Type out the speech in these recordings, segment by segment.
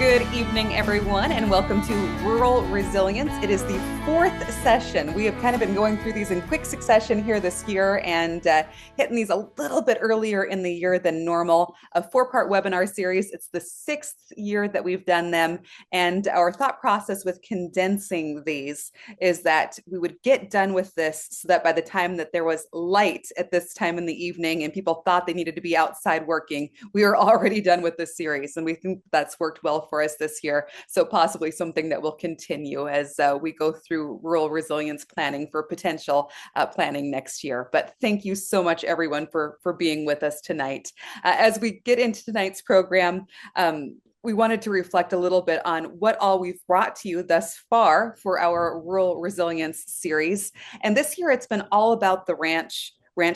Good evening, everyone, and welcome to Rural Resilience. It is the fourth session. We have kind of been going through these in quick succession here this year and hitting these a little bit earlier in the year than normal. A four-part webinar series. It's the sixth year that we've done them, and our thought process with condensing these is that we would get done with this so that by the time that there was light at this time in the evening and people thought they needed to be outside working, we were already done with this series, and we think that's worked well for us this year. So possibly something that will continue as we go through rural resilience planning for potential planning next year. But thank you so much, everyone, for being with us tonight. As we get into tonight's program, we wanted to reflect a little bit on what all we've brought to you thus far for our Rural Resilience series. And this year, it's been all about the ranch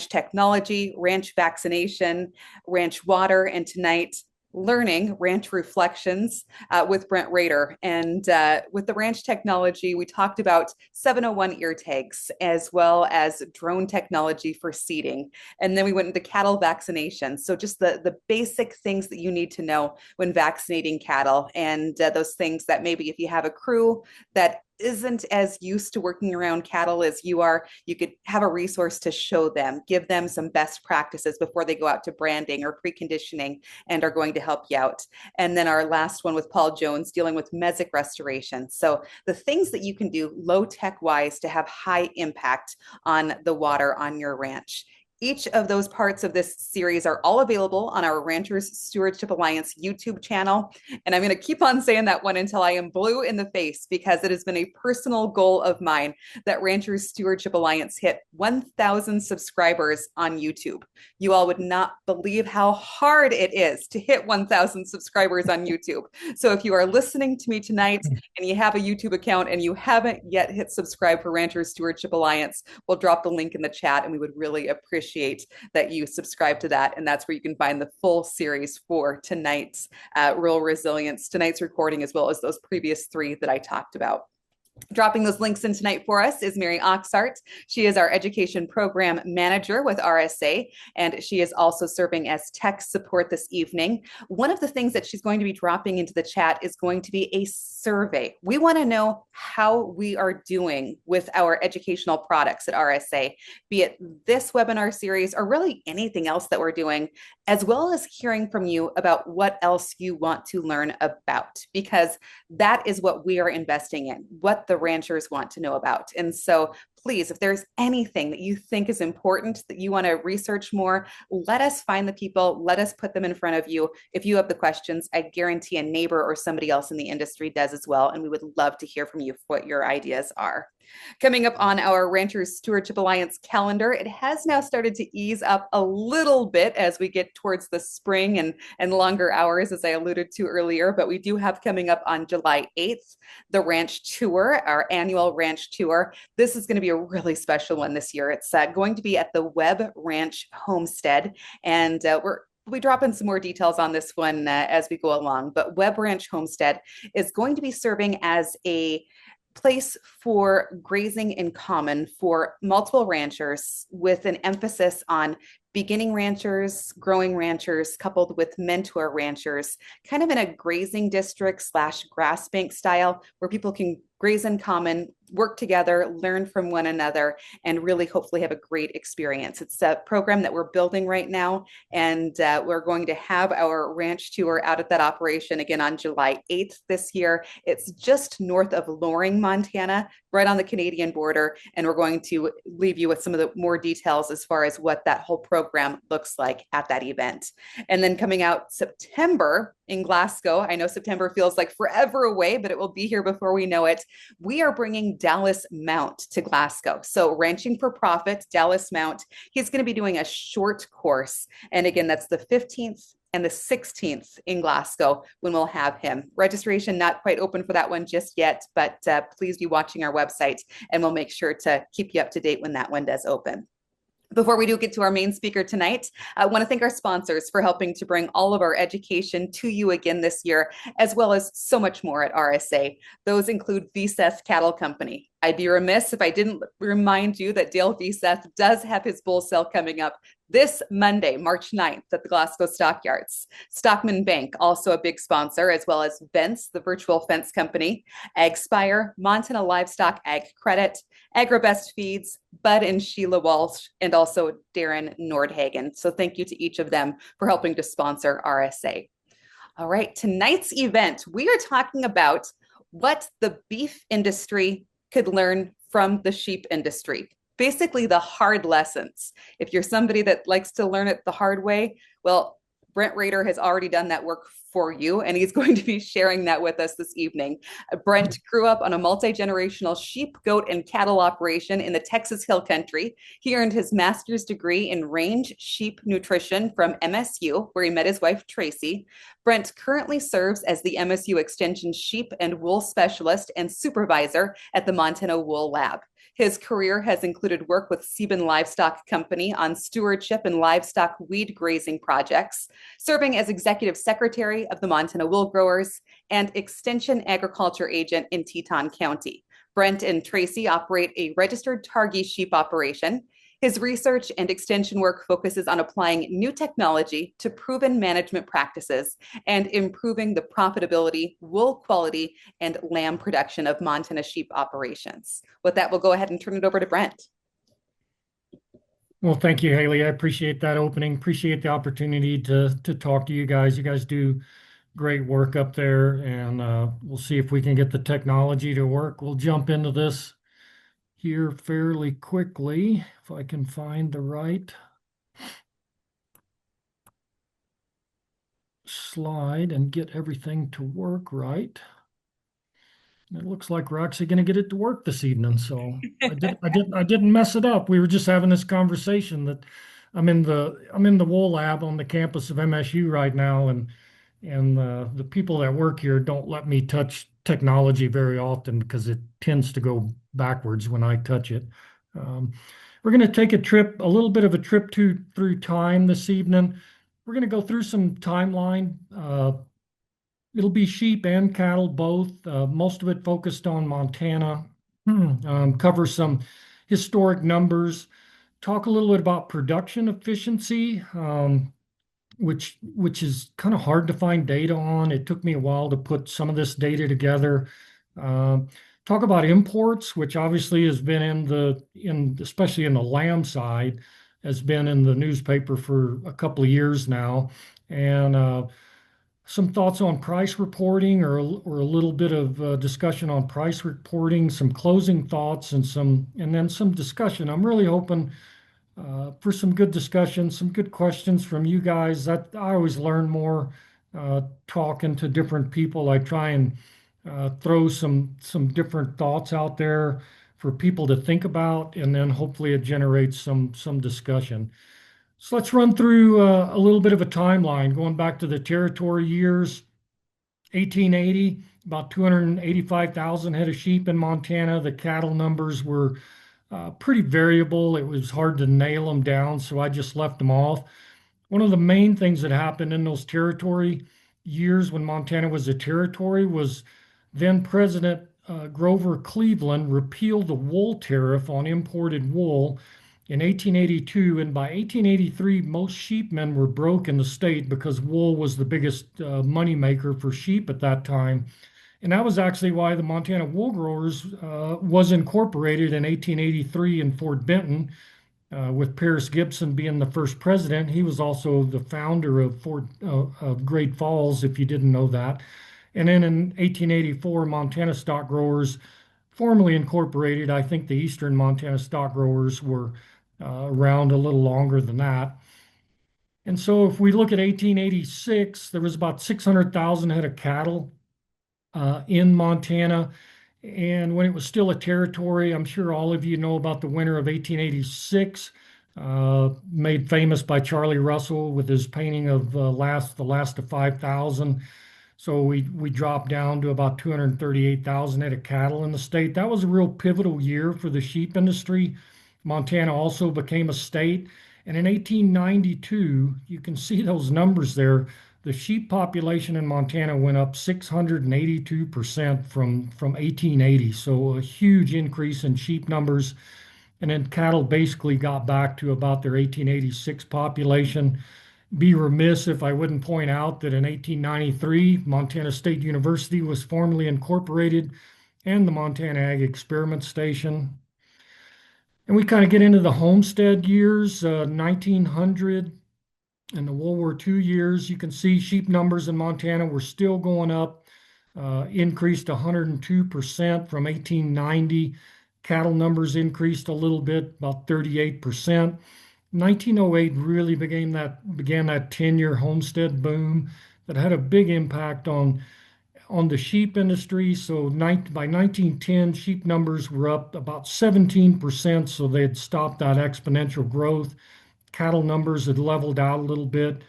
technology, ranch vaccination, ranch water, and tonight, learning ranch reflections with Brent Roeder. And with the ranch technology, we talked about 701 ear tags as well as drone technology for seeding. And then we went into cattle vaccination. So just the basic things that you need to know when vaccinating cattle, and those things that maybe if you have a crew that isn't as used to working around cattle as you are, you could have a resource to show them, give them some best practices before they go out to branding or preconditioning and are going to help you out. And then our last one with Paul Jones dealing with mesic restoration. So the things that you can do low tech wise to have high impact on the water on your ranch. Each of those parts of this series are all available on our Ranchers Stewardship Alliance YouTube channel. And I'm going to keep on saying that one until I am blue in the face, because it has been a personal goal of mine that Ranchers Stewardship Alliance hit 1,000 subscribers on YouTube. You all would not believe how hard it is to hit 1,000 subscribers on YouTube. So if you are listening to me tonight and you have a YouTube account and you haven't yet hit subscribe for Ranchers Stewardship Alliance, we'll drop the link in the chat, and we would really appreciate that you subscribe to that. And that's where you can find the full series for tonight's Rural Resilience, tonight's recording, as well as those previous three that I talked about. Dropping those links in tonight for us is Mary Oxart. She is our Education Program Manager with RSA, and she is also serving as tech support this evening. One of the things that she's going to be dropping into the chat is going to be a survey. We want to know how we are doing with our educational products at RSA, be it this webinar series or really anything else that we're doing, as well as hearing from you about what else you want to learn about, because that is what we are investing in, what the ranchers want to know about. And so please, if there's anything that you think is important that you want to research more, let us find the people, let us put them in front of you. If you have the questions, I guarantee a neighbor or somebody else in the industry does as well. And we would love to hear from you what your ideas are. Coming up on our Ranchers Stewardship Alliance calendar, it has now started to ease up a little bit as we get towards the spring and longer hours, as I alluded to earlier. But we do have coming up on July 8th, the ranch tour, our annual ranch tour. This is going to be a really special one this year. It's going to be at the Webb Ranch Homestead, and we'll be dropping some more details on this one as we go along. But Webb Ranch Homestead is going to be serving as a place for grazing in common for multiple ranchers, with an emphasis on beginning ranchers, growing ranchers, coupled with mentor ranchers, kind of in a grazing district / grass bank style, where people can graze in common, work together, learn from one another, and really hopefully have a great experience. It's a program that we're building right now, and we're going to have our ranch tour out at that operation again on July 8th this year. It's just north of Loring, Montana, right on the Canadian border, and we're going to leave you with some of the more details as far as what that whole program looks like at that event. And then coming out September in Glasgow, I know September feels like forever away, but it will be here before we know it. We are bringing Dallas Mount to Glasgow. So Ranching for Profit, Dallas Mount, he's going to be doing a short course. And again, that's the 15th and the 16th in Glasgow when we'll have him. Registration not quite open for that one just yet, but please be watching our website and we'll make sure to keep you up to date when that one does open. Before we do get to our main speaker tonight, I want to thank our sponsors for helping to bring all of our education to you again this year, as well as so much more at RSA. Those include VSES Cattle Company. I'd be remiss if I didn't remind you that Dale V. Seth does have his bull sale coming up this Monday, March 9th, at the Glasgow Stockyards. Stockman Bank, also a big sponsor, as well as Vents, the virtual fence company, AgSpire, Montana Livestock Ag Credit, AgriBest Feeds, Bud and Sheila Walsh, and also Darren Nordhagen. So thank you to each of them for helping to sponsor RSA. All right, tonight's event, we are talking about what the beef industry could learn from the sheep industry. Basically, the hard lessons. If you're somebody that likes to learn it the hard way, well, Brent Roeder has already done that work for you, and he's going to be sharing that with us this evening. Brent grew up on a multi-generational sheep, goat, and cattle operation in the Texas Hill Country. He earned his master's degree in range sheep nutrition from MSU, where he met his wife, Tracy. Brent currently serves as the MSU Extension sheep and wool specialist and supervisor at the Montana Wool Lab. His career has included work with Sieben Livestock Company on stewardship and livestock weed grazing projects, serving as executive secretary of the Montana Wool Growers and extension agriculture agent in Teton County. Brent and Tracy operate a registered Targhee sheep operation. His research and extension work focuses on applying new technology to proven management practices and improving the profitability, wool quality, and lamb production of Montana sheep operations. With that, we'll go ahead and turn it over to Brent. Well, thank you, Haley. I appreciate that opening. Appreciate the opportunity to talk to you guys. You guys do great work up there, and we'll see if we can get the technology to work. We'll jump into this here fairly quickly, if I can find the right slide and get everything to work right. It looks like we're actually going to get it to work this evening. So I didn't mess it up. We were just having this conversation that I'm in the wool lab on the campus of MSU right now, and the people that work here don't let me touch technology very often because it tends to go backwards when I touch it. We're going to take a little bit of a trip through time this evening. We're going to go through some timeline. It'll be sheep and cattle both. Most of it focused on Montana. Cover some historic numbers. Talk a little bit about production efficiency, which is kind of hard to find data on. It took me a while to put some of this data together. Talk about imports, which obviously has been especially in the lamb side, has been in the newspaper for a couple of years now, and some thoughts on price reporting, or a little bit of discussion on price reporting, some closing thoughts, and then some discussion. I'm really hoping for some good discussion, some good questions from you guys. That I always learn more talking to different people. I try and throw some different thoughts out there for people to think about, and then hopefully it generates some discussion. So let's run through a little bit of a timeline, going back to the territory years. 1880, about 285,000 head of sheep in Montana. The cattle numbers were pretty variable. It was hard to nail them down, so I just left them off. One of the main things that happened in those territory years when Montana was a territory was then President Grover Cleveland repealed the wool tariff on imported wool in 1882, and by 1883, most sheepmen were broke in the state because wool was the biggest money maker for sheep at that time. And that was actually why the Montana Wool Growers was incorporated in 1883 in Fort Benton, with Paris Gibson being the first president. He was also the founder of Great Falls, if you didn't know that. And then in 1884, Montana Stock Growers formally incorporated. I think the Eastern Montana Stock Growers were around a little longer than that. And so if we look at 1886, there was about 600,000 head of cattle in Montana. And when it was still a territory, I'm sure all of you know about the winter of 1886, made famous by Charlie Russell with his painting of the last of 5,000. So we dropped down to about 238,000 head of cattle in the state. That was a real pivotal year for the sheep industry. Montana also became a state. And in 1892, you can see those numbers there. the sheep population in Montana went up 682% from 1880. So a huge increase in sheep numbers. And then cattle basically got back to about their 1886 population. Be remiss if I wouldn't point out that in 1893, Montana State University was formally incorporated and the Montana Ag Experiment Station. And we kind of get into the homestead years, 1900 and the World War II years. You can see sheep numbers in Montana were still going up, increased 102% from 1890. Cattle numbers increased a little bit, about 38%. 1908 really began that 10-year homestead boom that had a big impact on the sheep industry. So by 1910, sheep numbers were up about 17%. So they had stopped that exponential growth. Cattle numbers had leveled out a little bit.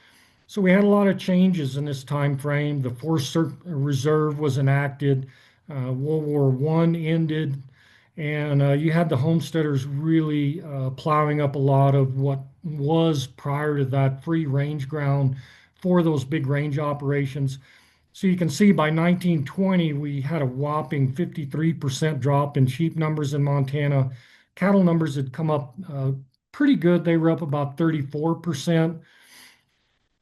So we had a lot of changes in this time frame. The Force Reserve was enacted. World War One ended, and you had the homesteaders really plowing up a lot of what was prior to that free range ground for those big range operations. So you can see by 1920, we had a whopping 53% drop in sheep numbers in Montana. Cattle numbers had come up pretty good. They were up about 34%.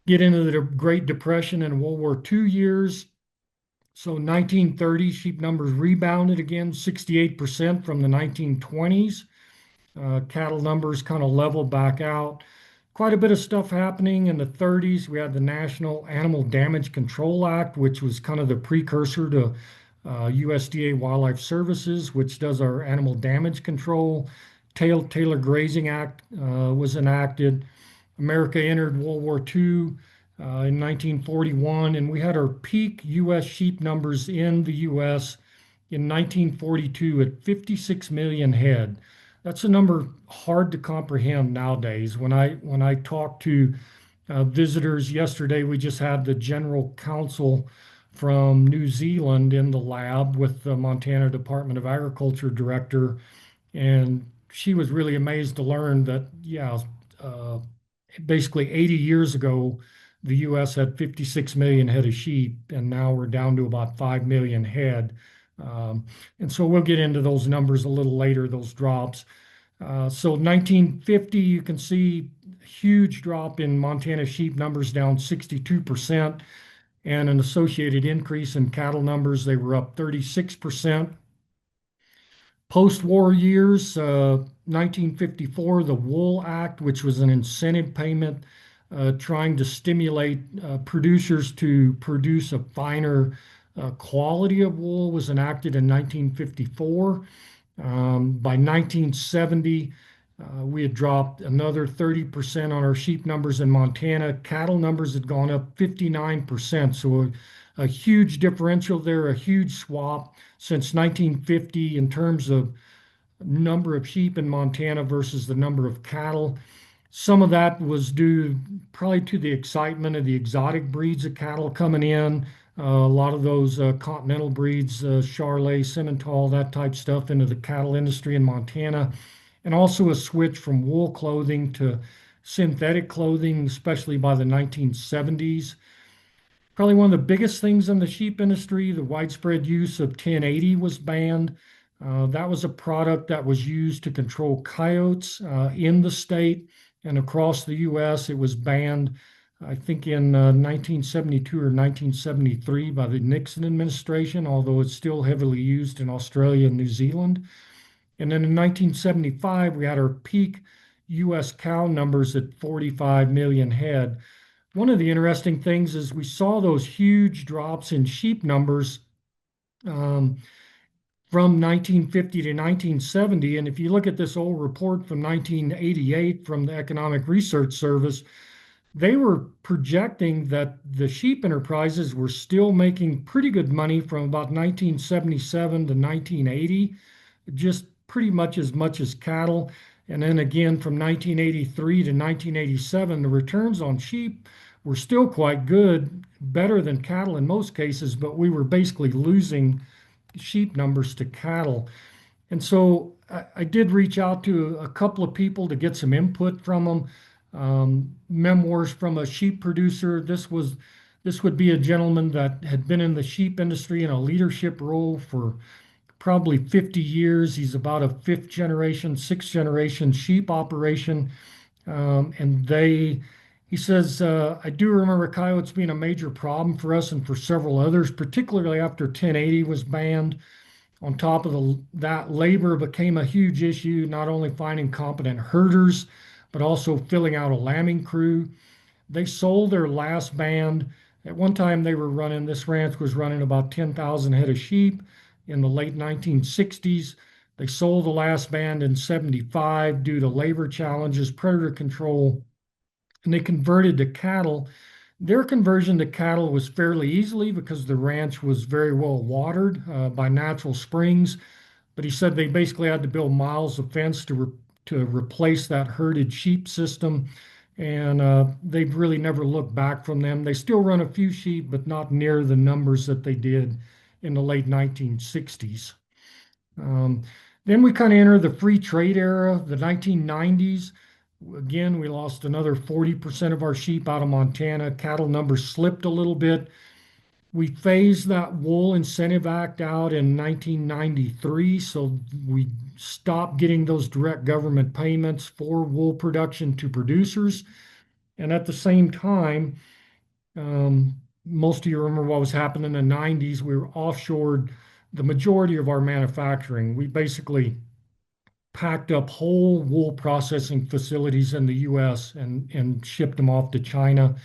Get into the Great Depression and World War II years. So 1930, sheep numbers rebounded again, 68% from the 1920s. Cattle numbers kind of leveled back out. Quite a bit of stuff happening in the 30s. We had the National Animal Damage Control Act, which was kind of the precursor to USDA Wildlife Services, which does our animal damage control. Taylor Grazing Act was enacted. America entered World War II in 1941, and we had our peak U.S. sheep numbers in the U.S. in 1942 at 56 million head. That's a number hard to comprehend nowadays. When I talk to visitors yesterday, we just had the general counsel from New Zealand in the lab with the Montana Department of Agriculture director, and she was really amazed to learn that, yeah, uh, basically 80 years ago, the U.S. had 56 million head of sheep, and now we're down to about 5 million head. Um, and so we'll get into those numbers a little later, those drops. So 1950, you can see huge drop in Montana sheep numbers, down 62%, and an associated increase in cattle numbers. They were up 36%. Post-war years, 1954, the Wool Act, which was an incentive payment trying to stimulate producers to produce a finer quality of wool, was enacted in 1954. By 1970, we had dropped another 30% on our sheep numbers in Montana. Cattle numbers had gone up 59%. So a huge differential there, a huge swap since 1950 in terms of number of sheep in Montana versus the number of cattle. Some of that was due probably to the excitement of the exotic breeds of cattle coming in. A lot of those continental breeds, Charolais, Simmental, that type stuff into the cattle industry in Montana, and also a switch from wool clothing to synthetic clothing, especially by the 1970s. Probably one of the biggest things in the sheep industry, the widespread use of 1080 was banned. That was a product that was used to control coyotes in the state and across the U.S. It was banned, I think, in 1972 or 1973 by the Nixon administration, although it's still heavily used in Australia and New Zealand. And then in 1975, we had our peak U.S. cow numbers at 45 million head. One of the interesting things is we saw those huge drops in sheep numbers um, from 1950 to 1970. And if you look at this old report from 1988 from the Economic Research Service, they were projecting that the sheep enterprises were still making pretty good money from about 1977 to 1980, just pretty much as cattle. And then again, from 1983 to 1987, the returns on sheep were still quite good, better than cattle in most cases, but we were basically losing sheep numbers to cattle. And so I did reach out to a couple of people to get some input from them. Memoirs from a sheep producer. This would be a gentleman that had been in the sheep industry in a leadership role for probably 50 years. He's about a fifth generation, sixth generation sheep operation. And he says, I do remember coyotes being a major problem for us and for several others, particularly after 1080 was banned. On top of that, labor became a huge issue, not only finding competent herders, but also filling out a lambing crew. They sold their last band. At one time, this ranch was running about 10,000 head of sheep in the late 1960s. They sold the last band in 75 due to labor challenges, predator control, and they converted to cattle. Their conversion to cattle was fairly easily because the ranch was very well watered by natural springs. But he said they basically had to build miles of fence to replace that herded sheep system. And they've really never looked back from them. They still run a few sheep, but not near the numbers that they did in the late 1960s. Um, then we kind of enter the free trade era, the 1990s. Again, we lost another 40% of our sheep out of Montana. Cattle numbers slipped a little bit. We phased that Wool Incentive Act out in 1993, so we stopped getting those direct government payments for wool production to producers. And at the same time, um, most of you remember what was happening in the 90s. We were offshored the majority of our manufacturing. We basically packed up whole wool processing facilities in the US and shipped them off to China.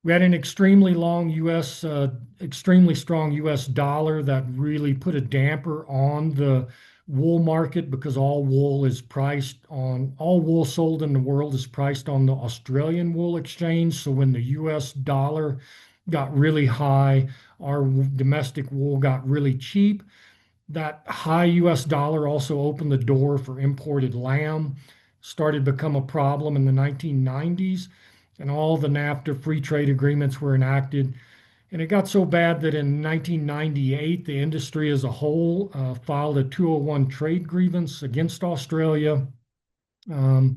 We had an extremely strong US dollar that really put a damper on the wool market because all wool sold in the world is priced on the Australian wool exchange. So when the US dollar got really high, our domestic wool got really cheap. That high US dollar also opened the door for imported lamb, started to become a problem in the 1990s, and all the NAFTA free trade agreements were enacted. And it got so bad that in 1998, the industry as a whole filed a 201 trade grievance against Australia. Um,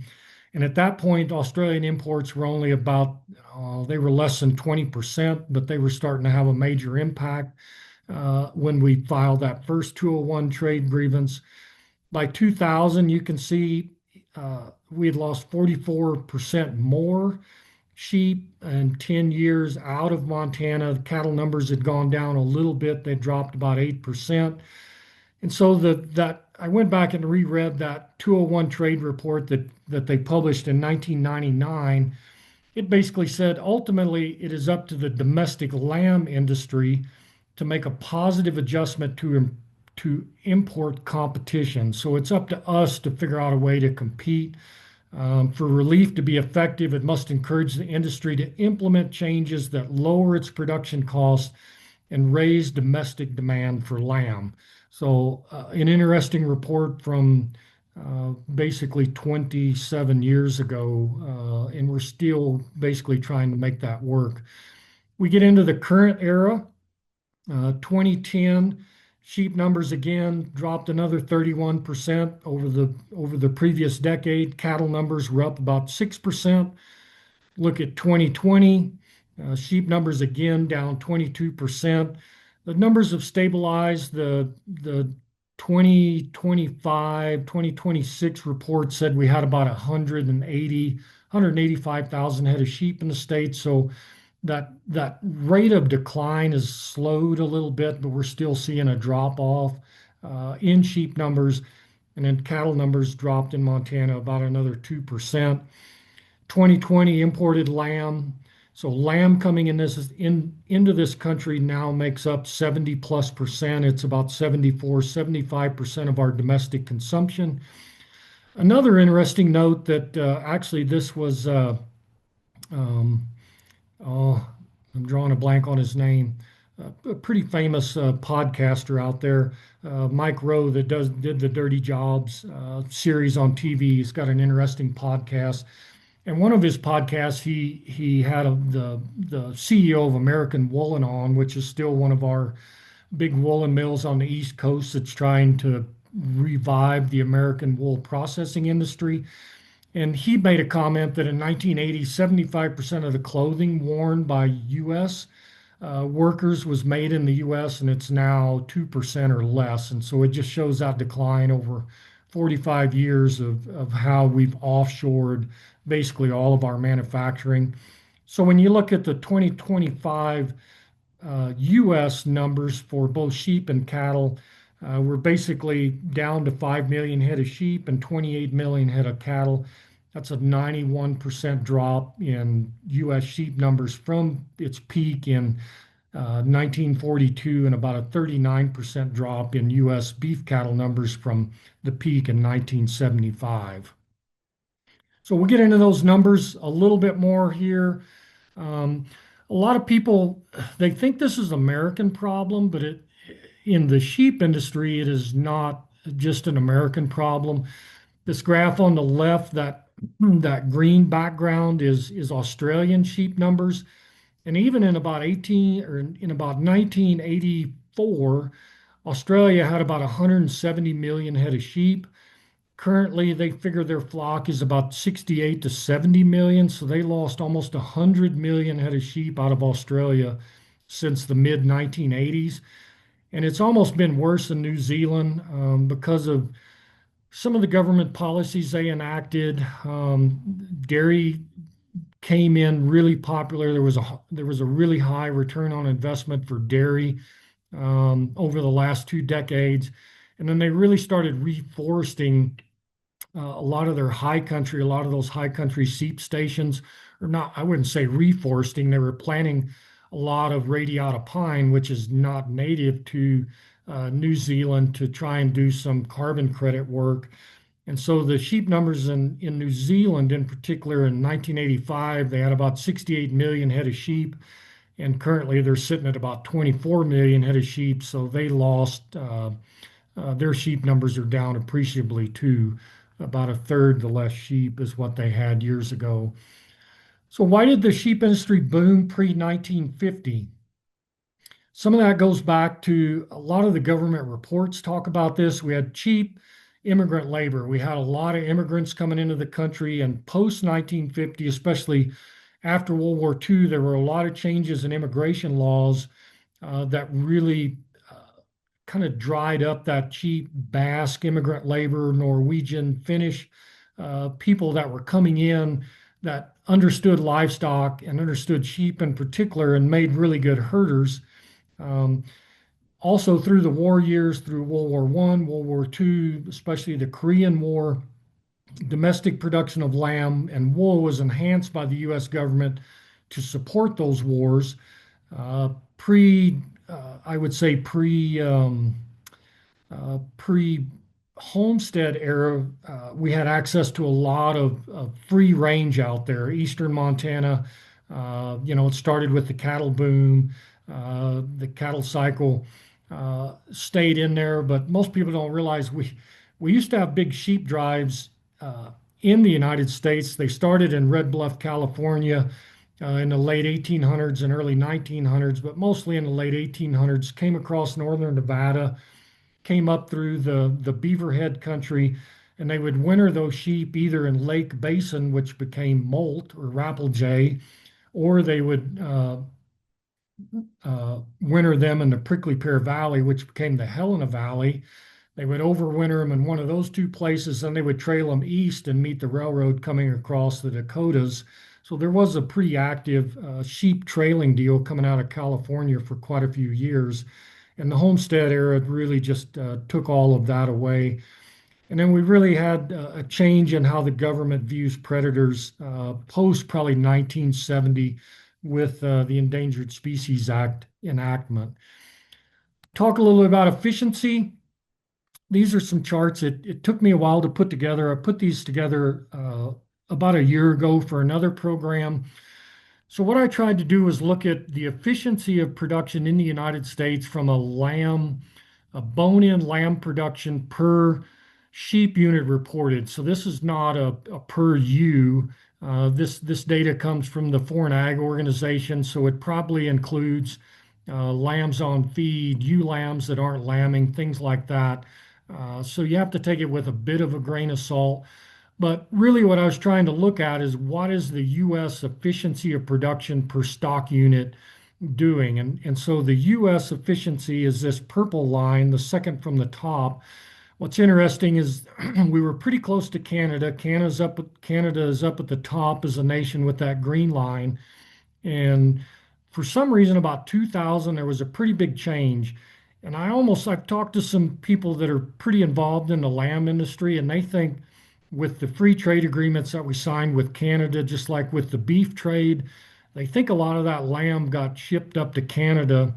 and at that point, Australian imports were only they were less than 20%, but they were starting to have a major impact when we filed that first 201 trade grievance. By 2000, you can see we had lost 44% more sheep in 10 years out of Montana. The cattle numbers had gone down a little bit. They dropped about 8%. And so that I went back and reread that 201 trade report that they published in 1999. It basically said ultimately it is up to the domestic lamb industry to make a positive adjustment to import competition. So it's up to us to figure out a way to compete. For relief to be effective, it must encourage the industry to implement changes that lower its production costs and raise domestic demand for lamb. So, an interesting report from basically 27 years ago, and we're still basically trying to make that work. We get into the current era, 2010, sheep numbers again dropped another 31% over the previous decade. Cattle numbers were up about 6%. Look at 2020, sheep numbers again down 22%. The numbers have stabilized. The 2025, 2026 report said we had about 185,000 head of sheep in the state. So that rate of decline has slowed a little bit, but we're still seeing a drop off in sheep numbers. And then cattle numbers dropped in Montana about another 2%. 2020 imported lamb. So lamb coming into this country now makes up 70+%. It's about 75% of our domestic consumption. Another interesting note that actually this was um, oh, I'm drawing a blank on his name. A pretty famous podcaster out there, Mike Rowe, that did the Dirty Jobs series on TV. He's got an interesting podcast, and one of his podcasts, he had the CEO of American Woolen on, which is still one of our big woolen mills on the East Coast that's trying to revive the American wool processing industry. And he made a comment that in 1980, 75% of the clothing worn by U.S. Workers was made in the U.S., and it's now 2% or less. And so it just shows that decline over 45 years of how we've offshored basically all of our manufacturing. So when you look at the 2025 U.S. numbers for both sheep and cattle, we're basically down to 5 million head of sheep and 28 million head of cattle. That's a 91% drop in U.S. sheep numbers from its peak in 1942, and about a 39% drop in U.S. beef cattle numbers from the peak in 1975. So we'll get into those numbers a little bit more here. Um, a lot of people, they think this is an American problem, but in the sheep industry, it is not just an American problem. This graph on the left, that green background is Australian sheep numbers. And even in about 18 or in about 1984, Australia had about 170 million head of sheep. Currently, they figure their flock is about 68 to 70 million. So they lost almost 100 million head of sheep out of Australia since the mid 1980s. And it's almost been worse in New Zealand because of some of the government policies they enacted. Dairy came in really popular. There was a really high return on investment for dairy over the last 2 decades, and then they really started reforesting a lot of those high country sheep stations, or not. I wouldn't say reforesting. They were planting a lot of radiata pine, which is not native to New Zealand, to try and do some carbon credit work. And so the sheep numbers in New Zealand, in particular, in 1985, they had about 68 million head of sheep, and currently they're sitting at about 24 million head of sheep. So they lost their sheep numbers are down appreciably too. About a third the less sheep is what they had years ago. So why did the sheep industry boom pre-1950? Some of that goes back to a lot of the government reports talk about this. We had cheap immigrant labor. We had a lot of immigrants coming into the country, and post 1950, especially after World War II, there were a lot of changes in immigration laws that really kind of dried up that cheap Basque immigrant labor, Norwegian, Finnish people that were coming in that understood livestock and understood sheep in particular and made really good herders. Um, Also, through the war years, through World War I, World War II, especially the Korean War, domestic production of lamb and wool was enhanced by the U.S. government to support those wars. Pre, I would say pre homestead era, we had access to a lot of free range out there. Eastern Montana, it started with the cattle boom, the cattle cycle stayed in there, but most people don't realize we used to have big sheep drives in the United States. They started in Red Bluff, California. In the late 1800s and early 1900s, but mostly in the late 1800s, came across northern Nevada, came up through the Beaverhead country, and they would winter those sheep either in Lake Basin, which became Molt or Rapelje, or they would winter them in the Prickly Pear Valley, which became the Helena Valley. They would overwinter them in one of those two places, then they would trail them east and meet the railroad coming across the Dakotas. So there was a pretty active sheep trailing deal coming out of California for quite a few years. And the homestead era really just took all of that away. And then we really had a change in how the government views predators post probably 1970 with the Endangered Species Act enactment. Talk a little bit about efficiency. These are some charts. It took me a while to put together. I put these together about a year ago for another program. So what I tried to do was look at the efficiency of production in the United States from a bone-in lamb production per sheep unit reported. So this is not a per ewe. This data comes from the Foreign Ag Organization, so it probably includes lambs on feed, ewe lambs that aren't lambing, things like that. So you have to take it with a bit of a grain of salt. But really, what I was trying to look at is what is the U.S. efficiency of production per stock unit doing? And so the U.S. efficiency is this purple line, the second from the top. What's interesting is we were pretty close to Canada. Canada is up at the top as a nation with that green line. And for some reason, about 2000, there was a pretty big change. And I've talked to some people that are pretty involved in the lamb industry, and they think with the free trade agreements that we signed with Canada, just like with the beef trade, they think a lot of that lamb got shipped up to Canada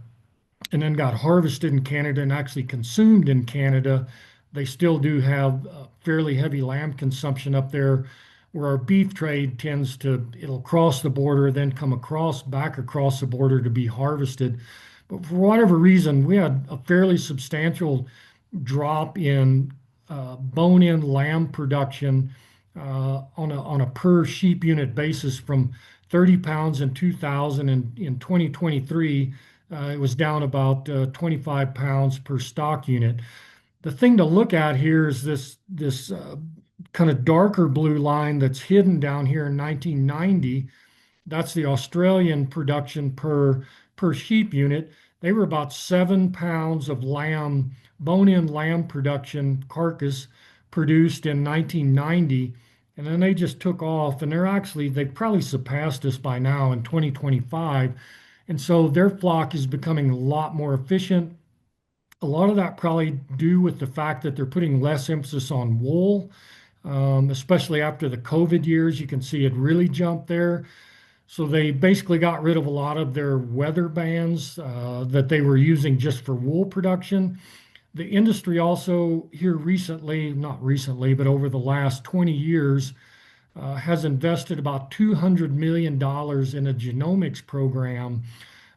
and then got harvested in Canada and actually consumed in Canada. They still do have fairly heavy lamb consumption up there, where our beef trade tends to, it'll cross the border, then come back across the border to be harvested. But for whatever reason, we had a fairly substantial drop in bone-in lamb production on a per sheep unit basis from 30 pounds in 2000, and in 2023 it was down about 25 pounds per stock unit. The thing to look at here is this kind of darker blue line that's hidden down here in 1990. That's the Australian production per sheep unit. They were about 7 pounds of lamb, bone-in lamb production carcass produced in 1990, and then they just took off, and they probably surpassed us by now in 2025, and so their flock is becoming a lot more efficient. A lot of that probably due with the fact that they're putting less emphasis on wool, especially after the COVID years. You can see it really jumped there. So they basically got rid of a lot of their weather bands that they were using just for wool production. The industry also here recently, not recently, but over the last 20 years, has invested about $200 million in a genomics program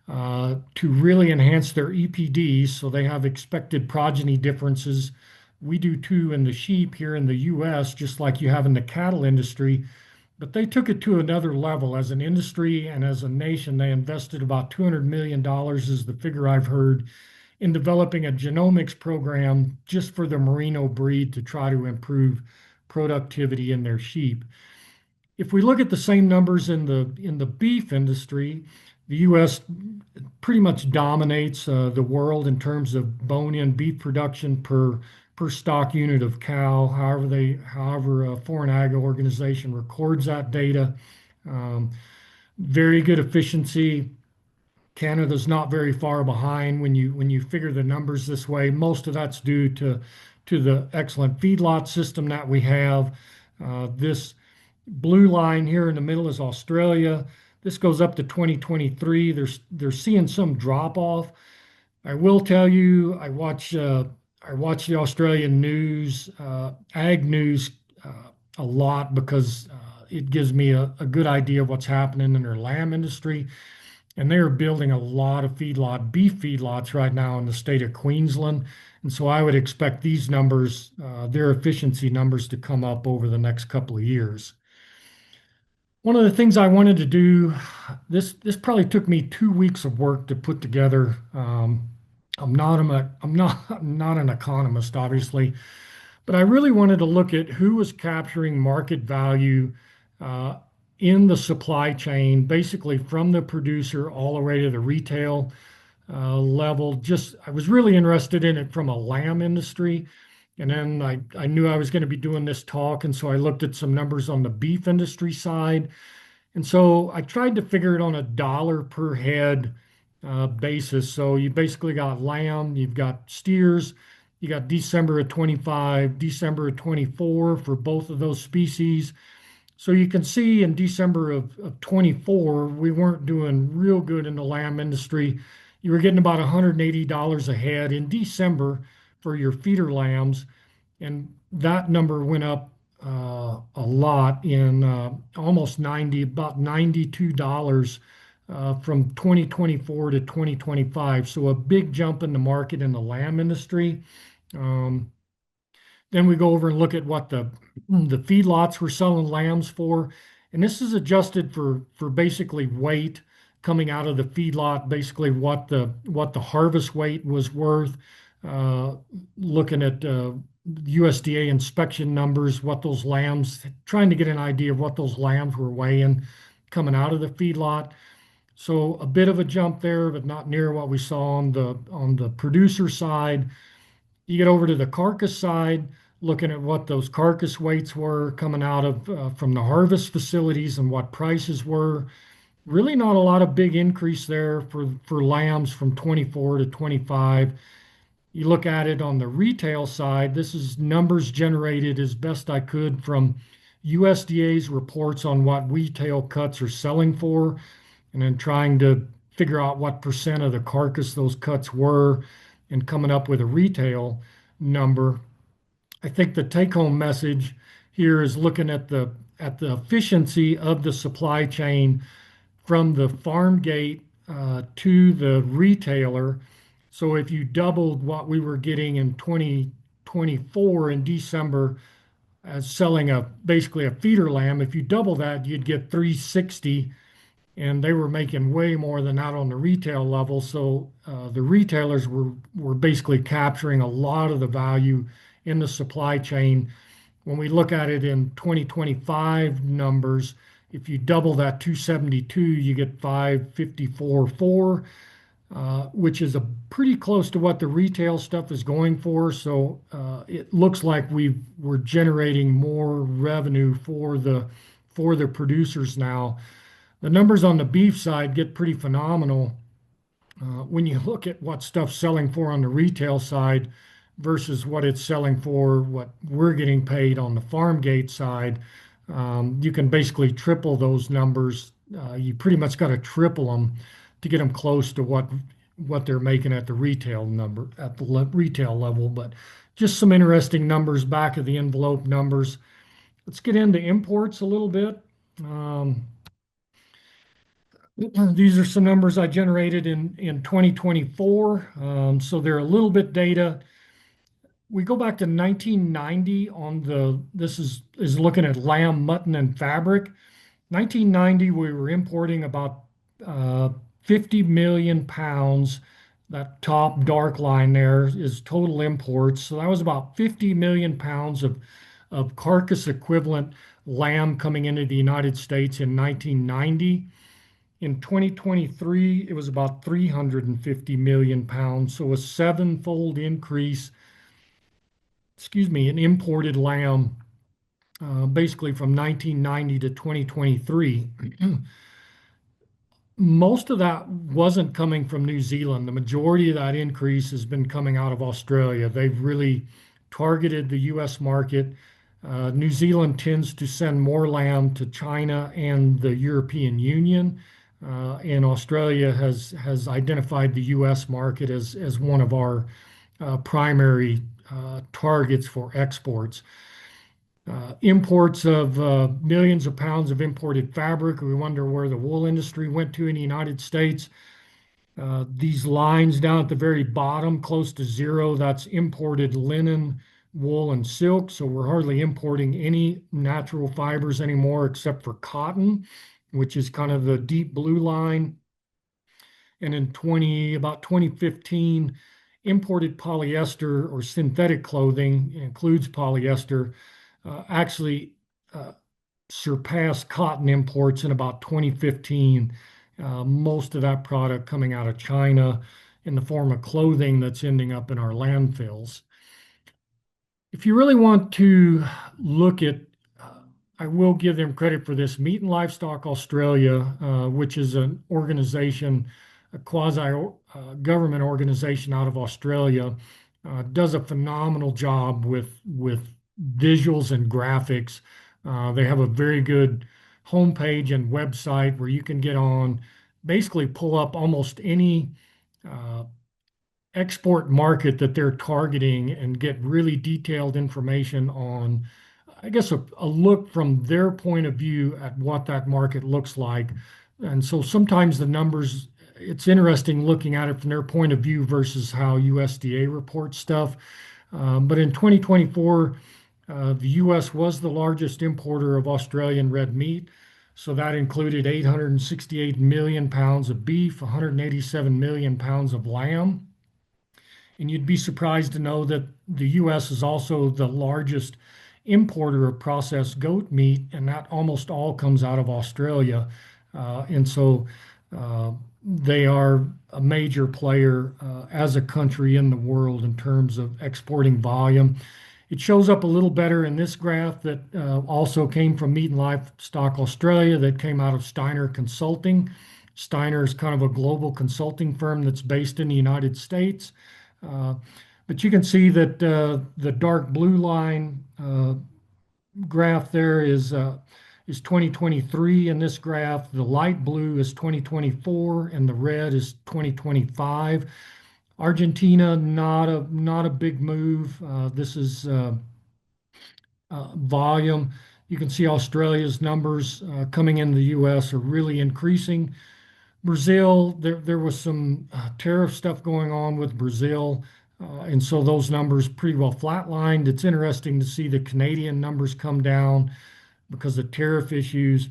to really enhance their EPDs, so they have expected progeny differences. We do too in the sheep here in the US, just like you have in the cattle industry. But they took it to another level as an industry and as a nation. They invested about $200 million, is the figure I've heard, in developing a genomics program just for the merino breed to try to improve productivity in their sheep. If we look at the same numbers in the beef industry, the U.S. pretty much dominates the world in terms of bone-in beef production per stock unit of cow. However, a foreign ag organization records that data. Um, Very good efficiency. Canada's not very far behind when you figure the numbers this way. Most of that's due to the excellent feedlot system that we have. This blue line here in the middle is Australia. This goes up to 2023. They're seeing some drop off. I will tell you, I watch the Australian news, ag news, a lot because it gives me a good idea of what's happening in their lamb industry. And they are building a lot of beef feedlots right now in the state of Queensland. And so I would expect these numbers, their efficiency numbers, to come up over the next couple of years. One of the things I wanted to do, this probably took me 2 weeks of work to put together. I'm not an economist, obviously, but I really wanted to look at who was capturing market value uh, in the supply chain, basically from the producer all the way to the retail level. Just I was really interested in it from a lamb industry. And then I knew I was going to be doing this talk. And so I looked at some numbers on the beef industry side. And so I tried to figure it on a dollar per head basis. So you basically got lamb, you've got steers, you got December of 25, December of 24 for both of those species. So you can see in December of 24, we weren't doing real good in the lamb industry. You were getting about $180 a head in December for your feeder lambs, and that number went up a lot in almost 90, about $92 from 2024 to 2025. So a big jump in the market in the lamb industry. Um, then we go over and look at what the feedlots were selling lambs for, and this is adjusted for basically weight coming out of the feedlot, basically what the harvest weight was worth. Uh, Looking at USDA inspection numbers, what those lambs, trying to get an idea of what those lambs were weighing coming out of the feedlot. So a bit of a jump there, but not near what we saw on the producer side. You get over to the carcass side, looking at what those carcass weights were coming out of from the harvest facilities and what prices were. Really not a lot of big increase there for lambs from 24 to 25. You look at it on the retail side, this is numbers generated as best I could from USDA's reports on what retail cuts are selling for, and then trying to figure out what percent of the carcass those cuts were and coming up with a retail number. I think the take home message here is looking at the efficiency of the supply chain from the farm gate to the retailer. So if you doubled what we were getting in 2024 in December as selling a basically a feeder lamb, if you double that, you'd get 360, and they were making way more than that on the retail level. So the retailers were basically capturing a lot of the value in the supply chain. When we look at it in 2025 numbers, if you double that 272, you get 554.4, which is a pretty close to what the retail stuff is going for. So it looks like we're generating more revenue for the producers now. The numbers on the beef side get pretty phenomenal when you look at what stuff's selling for on the retail side versus what it's selling for, what we're getting paid on the farm gate side. You can basically triple those numbers. You pretty much got to triple them to get them close to what they're making at the retail number at the retail level. But just some interesting numbers, back of the envelope numbers. Let's get into imports a little bit. These are some numbers I generated in 2024. So they're a little bit data. We go back to 1990 on this is looking at lamb, mutton, and fabric. 1990, we were importing about 50 million pounds. That top dark line there is total imports. So that was about 50 million pounds of carcass equivalent lamb coming into the United States in 1990. In 2023, it was about 350 million pounds, so a sevenfold increase, in imported lamb, basically from 1990 to 2023. Most of that wasn't coming from New Zealand. The majority of that increase has been coming out of Australia. They've really targeted the US market. New Zealand tends to send more lamb to China and the European Union. And Australia has identified the U.S. market as one of our primary targets for exports. Imports of millions of pounds of imported fabric. We wonder where the wool industry went to in the United States. These lines down at the very bottom, close to zero, that's imported linen, wool, and silk. So we're hardly importing any natural fibers anymore except for cotton, which is kind of the deep blue line. And in about 2015, imported polyester or synthetic clothing, includes polyester, actually surpassed cotton imports in about 2015. Most of that product coming out of China in the form of clothing that's ending up in our landfills. If you really want to look at, I will give them credit for this, Meat and Livestock Australia, which is an organization, a quasi-government organization out of Australia, does a phenomenal job with visuals and graphics. They have a very good homepage and website where you can get on, basically pull up almost any uh, export market that they're targeting and get really detailed information on, I guess, a look from their point of view at what that market looks like. And so sometimes the numbers, it's interesting looking at it from their point of view versus how USDA reports stuff. But in 2024, the US was the largest importer of Australian red meat. So that included 868 million pounds of beef, 187 million pounds of lamb. And you'd be surprised to know that the U.S. is also the largest importer of processed goat meat, and that almost all comes out of Australia. And so uh, they are a major player as a country in the world in terms of exporting volume. It shows up a little better in this graph that also came from Meat and Livestock Australia that came out of Steiner Consulting. Steiner is kind of a global consulting firm that's based in the United States. Uh, but you can see that the dark blue line graph there is 2023 in this graph. The light blue is 2024, and the red is 2025. Argentina, not a big move. This is volume. You can see Australia's numbers coming into the U.S. are really increasing. Brazil, there was some tariff stuff going on with Brazil, and so those numbers pretty well flatlined. It's interesting to see the Canadian numbers come down because of tariff issues.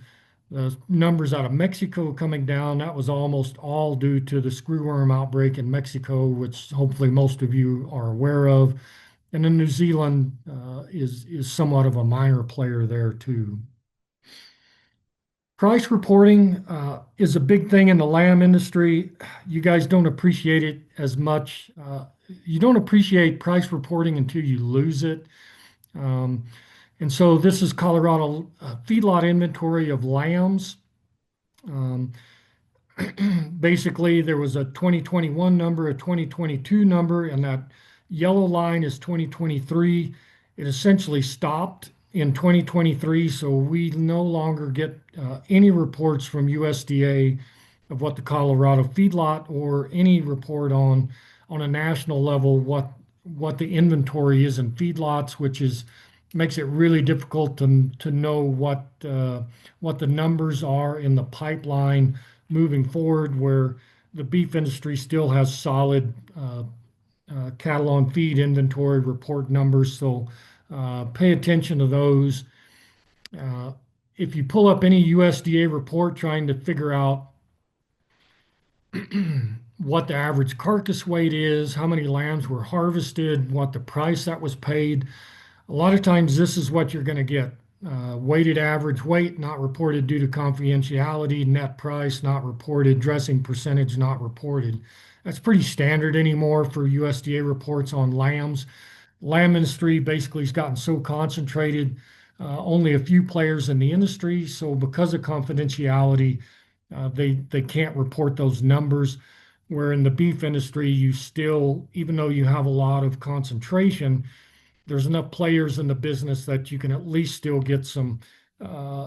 The numbers out of Mexico coming down, that was almost all due to the screwworm outbreak in Mexico, which hopefully most of you are aware of. And then New Zealand is somewhat of a minor player there too. Price reporting is a big thing in the lamb industry. You guys don't appreciate it as much. You don't appreciate price reporting until you lose it. Um, and so this is Colorado feedlot inventory of lambs. Um, Basically, there was a 2021 number, a 2022 number, and that yellow line is 2023. It essentially stopped in 2023, so we no longer get any reports from USDA of what the Colorado feedlot or any report on a national level what the inventory is in feedlots, which is makes it really difficult to know what the numbers are in the pipeline moving forward, where the beef industry still has solid cattle on feed inventory report numbers. So pay attention to those. Uh, if you pull up any USDA report trying to figure out what the average carcass weight is, how many lambs were harvested, what the price that was paid, a lot of times this is what you're going to get. Weighted average weight not reported due to confidentiality, net price not reported, dressing percentage not reported. That's pretty standard anymore for USDA reports on lambs. Lamb industry basically has gotten so concentrated, only a few players in the industry. So because of confidentiality, they can't report those numbers. Where in the beef industry, you still, even though you have a lot of concentration, there's enough players in the business that you can at least still get some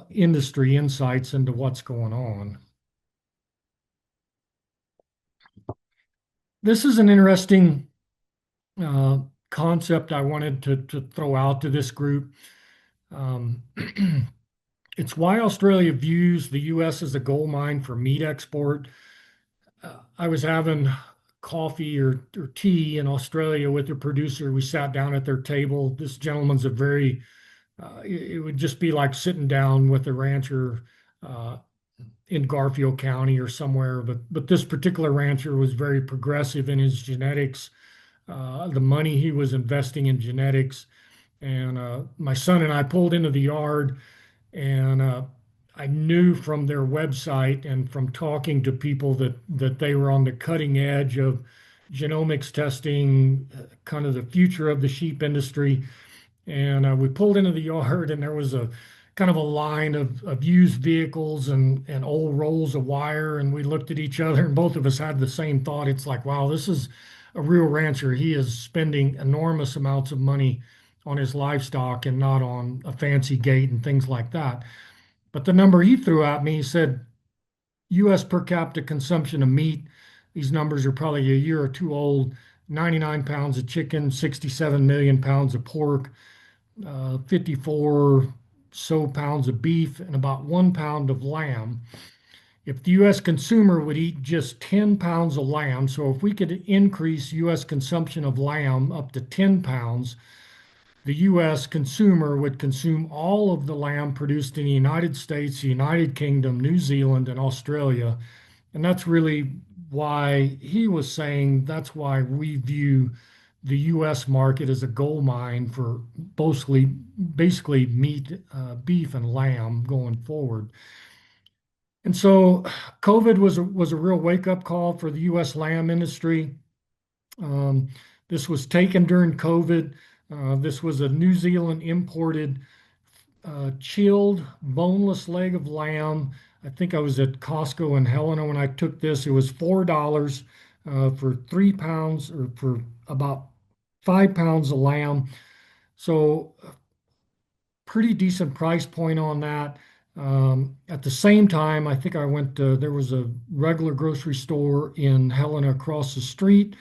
industry insights into what's going on. This is an interesting uh, concept I wanted to throw out to this group. Um, it's why Australia views the U.S. as a gold mine for meat export. I was having coffee or tea in Australia with a producer. We sat down at their table. This gentleman's a very it would just be like sitting down with a rancher uh, in Garfield County or somewhere. But this particular rancher was very progressive in his genetics, the money he was investing in genetics. And my son and I pulled into the yard, and I knew from their website and from talking to people that they were on the cutting edge of genomics testing, kind of the future of the sheep industry. And we pulled into the yard, and there was a kind of a line of used vehicles and old rolls of wire. And we looked at each other, and both of us had the same thought. It's like, wow, this is a real rancher. He is spending enormous amounts of money on his livestock and not on a fancy gate and things like that. But the number he threw at me, he said, U.S. per capita consumption of meat, these numbers are probably a year or two old, 99 pounds of chicken, 67 million pounds of pork, 54 so pounds of beef, and about 1 pound of lamb. If the U.S. consumer would eat just 10 pounds of lamb, so if we could increase U.S. consumption of lamb up to 10 pounds, the U.S. consumer would consume all of the lamb produced in the United States, the United Kingdom, New Zealand, and Australia. And that's really why he was saying that's why we view the U.S. market as a gold mine for basically meat, beef and lamb going forward. And so COVID was a real wake up call for the U.S. lamb industry. Um, this was taken during COVID. This was a New Zealand imported chilled boneless leg of lamb. I think I was at Costco in Helena when I took this. It was $4 for 3 pounds or for about 5 pounds of lamb. So pretty decent price point on that. At the same time, I think I went to, there was a regular grocery store in Helena across the street.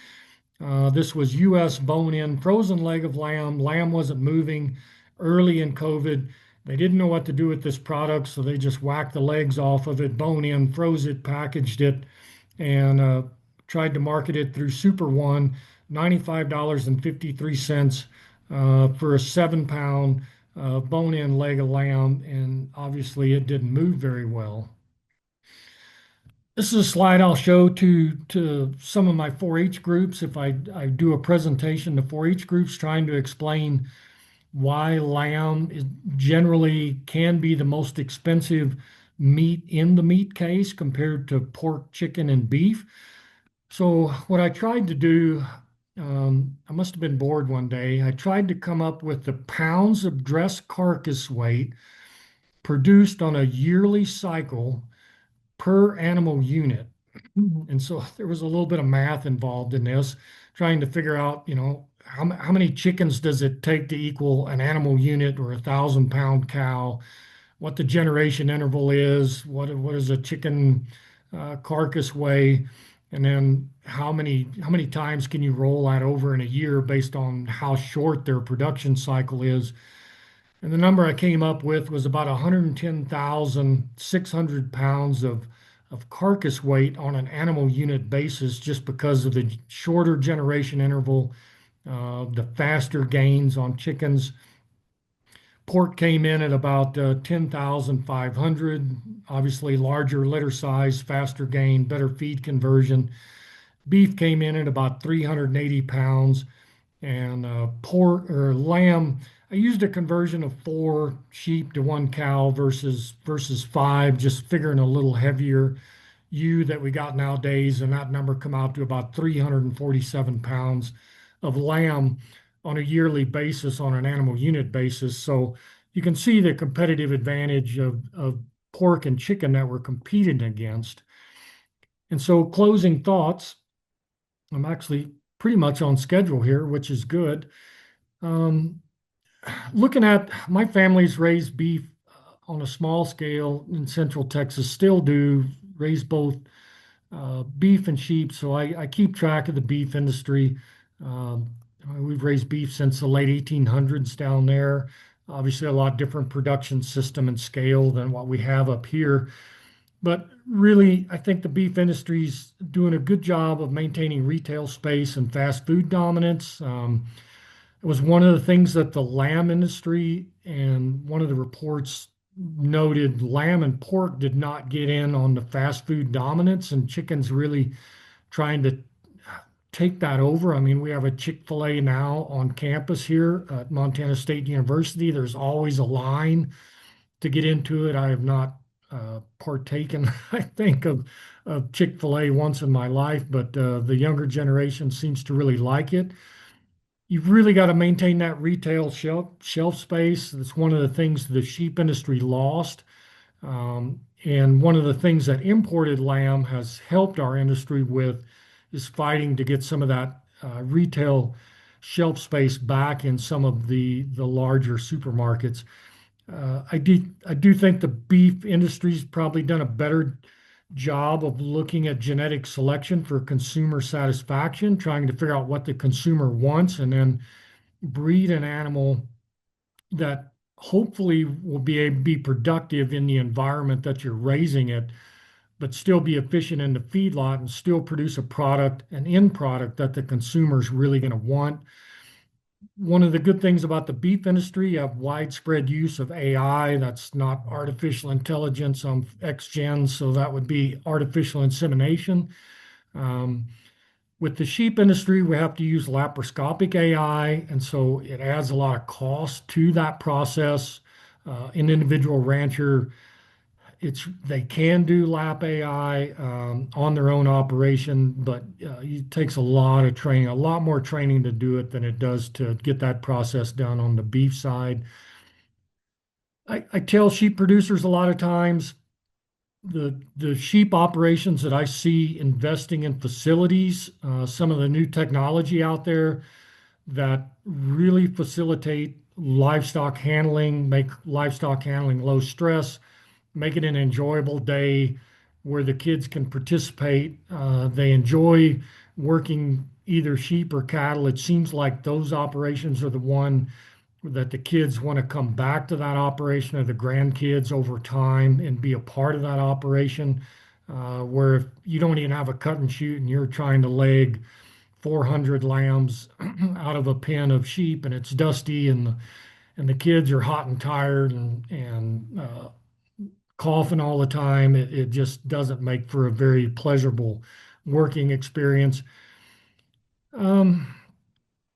This was U.S. bone-in frozen leg of lamb. Lamb wasn't moving early in COVID. They didn't know what to do with this product, so they just whacked the legs off of it, bone-in, froze it, packaged it, and tried to market it through Super One, $95.53 for a 7 pound bone-in leg of lamb, and obviously it didn't move very well. This is a slide I'll show to some of my 4-H groups if I do a presentation to 4-H groups trying to explain why lamb generally can be the most expensive meat in the meat case compared to pork, chicken, and beef. So what I tried to do, I must have been bored one day. I tried to come up with the pounds of dressed carcass weight produced on a yearly cycle per animal unit. And so there was a little bit of math involved in this, trying to figure out, how many chickens does it take to equal an animal unit or 1,000 pound cow, what the generation interval is, what is a chicken carcass weigh, and then how many times can you roll that over in a year based on how short their production cycle is. And the number I came up with was about 110,600 pounds of carcass weight on an animal unit basis, just because of the shorter generation interval, the faster gains on chickens. Pork came in at about 10,500, obviously larger litter size, faster gain, better feed conversion. Beef came in at about 380 pounds, and pork or lamb, I used a conversion of 4 sheep to 1 cow versus 5, just figuring a little heavier ewe that we got nowadays, and that number come out to about 347 pounds of lamb on a yearly basis on an animal unit basis. So you can see the competitive advantage of pork and chicken that we're competing against. And so closing thoughts, I'm actually pretty much on schedule here, which is good. Um, Looking at my family's raised beef on a small scale in Central Texas, still do raise both beef and sheep. So I keep track of the beef industry. Um, we've raised beef since the late 1800s down there. Obviously, a lot different production system and scale than what we have up here. But really, I think the beef industry's doing a good job of maintaining retail space and fast food dominance. It was one of the things that the lamb industry and one of the reports noted lamb and pork did not get in on the fast food dominance, and chicken's really trying to take that over. I mean, we have a Chick-fil-A now on campus here at Montana State University. There's always a line to get into it. I have not partaken, I think, of Chick-fil-A once in my life, but the younger generation seems to really like it. You've really got to maintain that retail shelf space. That's one of the things the sheep industry lost. And one of the things that imported lamb has helped our industry with is fighting to get some of that retail shelf space back in some of the larger supermarkets. I do think the beef industry's probably done a better job of looking at genetic selection for consumer satisfaction, trying to figure out what the consumer wants, and then breed an animal that hopefully will be productive in the environment that you're raising it, but still be efficient in the feedlot and still produce a product, an end product that the consumer's really going to want. One of the good things about the beef industry, you have widespread use of AI. That's not artificial intelligence on X gen, so that would be artificial insemination. Um, with the sheep industry, we have to use laparoscopic AI, and so it adds a lot of cost to that process. An individual rancher, they can do lap AI on their own operation, but it takes a lot of training, a lot more training to do it than it does to get that process done on the beef side. I tell sheep producers a lot of times the sheep operations that I see investing in facilities, some of the new technology out there that really facilitate livestock handling, make livestock handling low stress, make it an enjoyable day where the kids can participate. They enjoy working either sheep or cattle. It seems like those operations are the one that the kids want to come back to that operation, or the grandkids over time and be a part of that operation. Where if you don't even have a cut and shoot and you're trying to leg 400 lambs out of a pen of sheep and it's dusty and the kids are hot and tired and coughing all the time, it just doesn't make for a very pleasurable working experience. Um,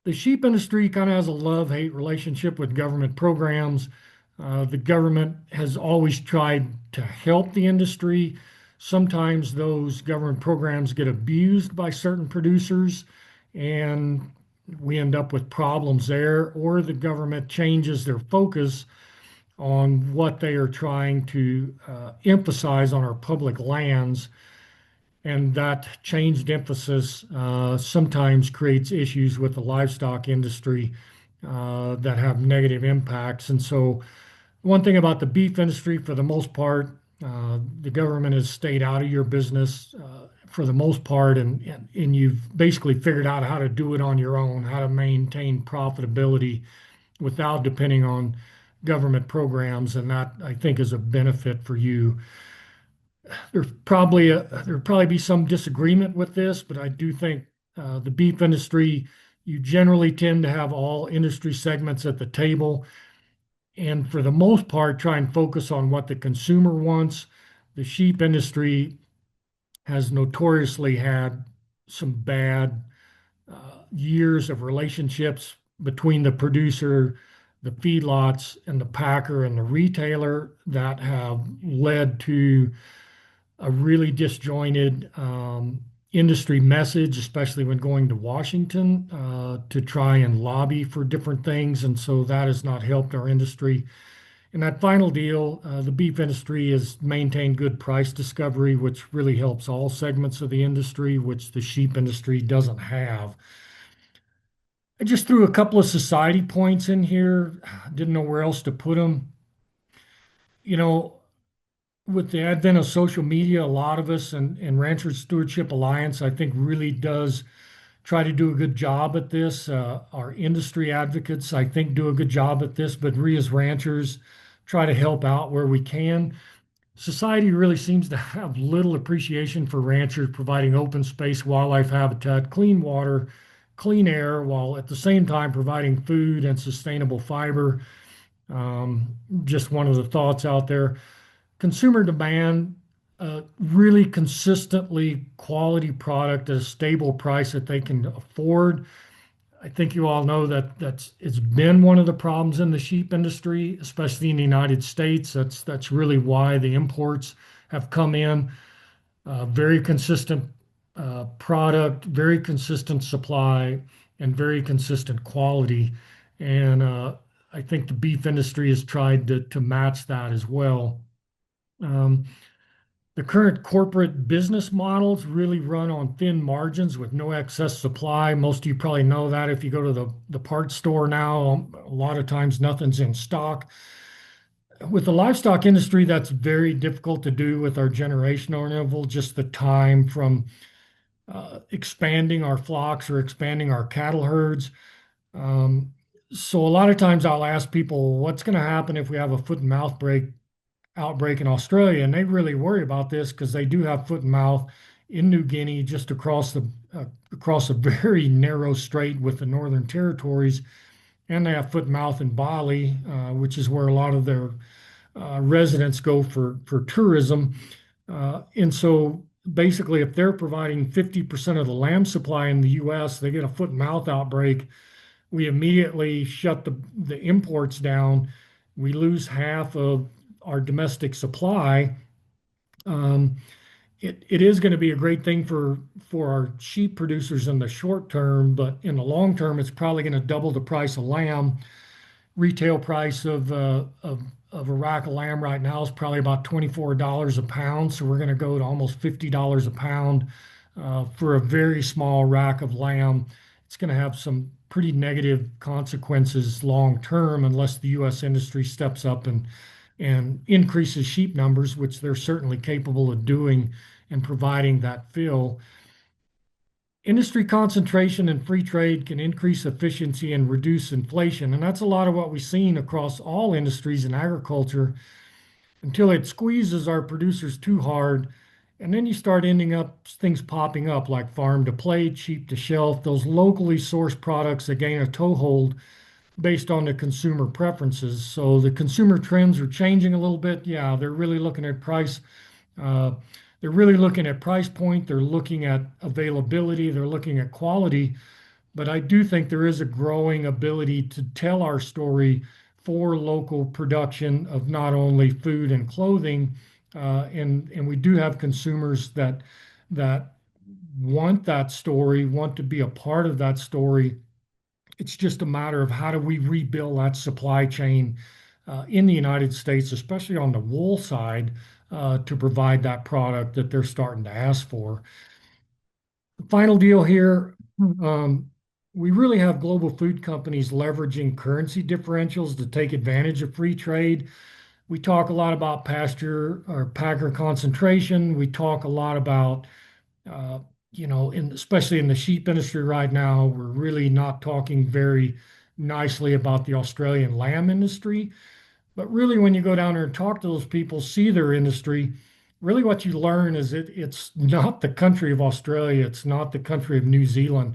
the sheep industry kind of has a love-hate relationship with government programs. The government has always tried to help the industry. Sometimes those government programs get abused by certain producers, and we end up with problems there, or the government changes their focus on what they are trying to emphasize on our public lands, and that changed emphasis sometimes creates issues with the livestock industry that have negative impacts. And so, one thing about the beef industry, for the most part, the government has stayed out of your business for the most part, and you've basically figured out how to do it on your own, how to maintain profitability without depending on government programs, and that I think is a benefit for you. There'll probably be some disagreement with this, but I do think the beef industry, you generally tend to have all industry segments at the table, and for the most part, try and focus on what the consumer wants. The sheep industry has notoriously had some bad years of relationships between the producer, the feedlots, and the packer and the retailer that have led to a really disjointed industry message, especially when going to Washington to try and lobby for different things. And so that has not helped our industry. In that final deal, the beef industry has maintained good price discovery, which really helps all segments of the industry, which the sheep industry doesn't have. I just threw a couple of society points in here. Didn't know where else to put them. You know, with the advent of social media, a lot of us and Ranchers Stewardship Alliance, I think, really does try to do a good job at this. Our industry advocates, I think, do a good job at this, but we as ranchers try to help out where we can. Society really seems to have little appreciation for ranchers providing open space, wildlife habitat, clean water, clean air, while at the same time providing food and sustainable fiber. Just one of the thoughts out there. Consumer demand really consistently quality product at a stable price that they can afford. I think you all know that it's been one of the problems in the sheep industry, especially in the United States. That's really why the imports have come in. Very consistent product, very consistent supply, and very consistent quality. And I think the beef industry has tried to match that as well. Um, the current corporate business models really run on thin margins with no excess supply. Most of you probably know that if you go to the parts store now, a lot of times nothing's in stock. With the livestock industry, that's very difficult to do with our generational interval, just the time from expanding our flocks or expanding our cattle herds. Um, so a lot of times I'll ask people, what's going to happen if we have a foot and mouth outbreak in Australia? And they really worry about this because they do have foot and mouth in New Guinea, just across a very narrow strait with the Northern Territories, and they have foot and mouth in Bali, which is where a lot of their residents go for tourism. And so basically, if they're providing 50% of the lamb supply in the US, they get a foot and mouth outbreak. We immediately shut the imports down. We lose half of our domestic supply. Um, it is going to be a great thing for our sheep producers in the short term, but in the long term, it's probably going to double the price of lamb. Retail price of a rack of lamb right now is probably about $24 a pound. So we're going to go to almost $50 a pound for a very small rack of lamb. It's going to have some pretty negative consequences long term unless the U.S. industry steps up and increases sheep numbers, which they're certainly capable of doing and providing that fill. Industry concentration and free trade can increase efficiency and reduce inflation. And that's a lot of what we've seen across all industries in agriculture until it squeezes our producers too hard. And then you start ending up things popping up like farm to plate, cheap to shelf, those locally sourced products that gain a toehold based on the consumer preferences. So the consumer trends are changing a little bit. Yeah, they're really looking at price. Uh, they're really looking at price point. They're looking at availability. They're looking at quality. But I do think there is a growing ability to tell our story for local production of not only food and clothing, and we do have consumers that want that story, want to be a part of that story. It's just a matter of how do we rebuild that supply chain in the United States, especially on the wool side, to provide that product that they're starting to ask for. The final deal here, um, we really have global food companies leveraging currency differentials to take advantage of free trade. We talk a lot about pasture or packer concentration. We talk a lot about uh, especially in the sheep industry right now, we're really not talking very nicely about the Australian lamb industry. But really, when you go down there and talk to those people, see their industry, really what you learn is it's not the country of Australia, it's not the country of New Zealand.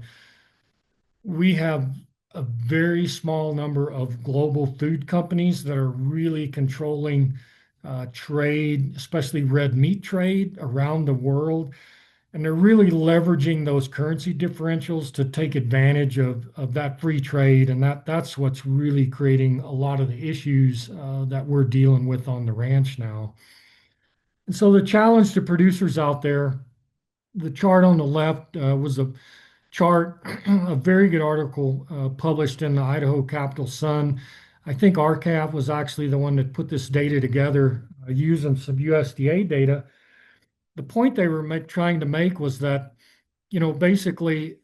We have a very small number of global food companies that are really controlling trade, especially red meat trade around the world. And they're really leveraging those currency differentials to take advantage of that free trade. And that's what's really creating a lot of the issues that we're dealing with on the ranch now. And so the challenge to producers out there, the chart on the left was a chart, a very good article published in the Idaho Capital Sun. I think RCAF was actually the one that put this data together using some USDA data. The point they were trying to make was that basically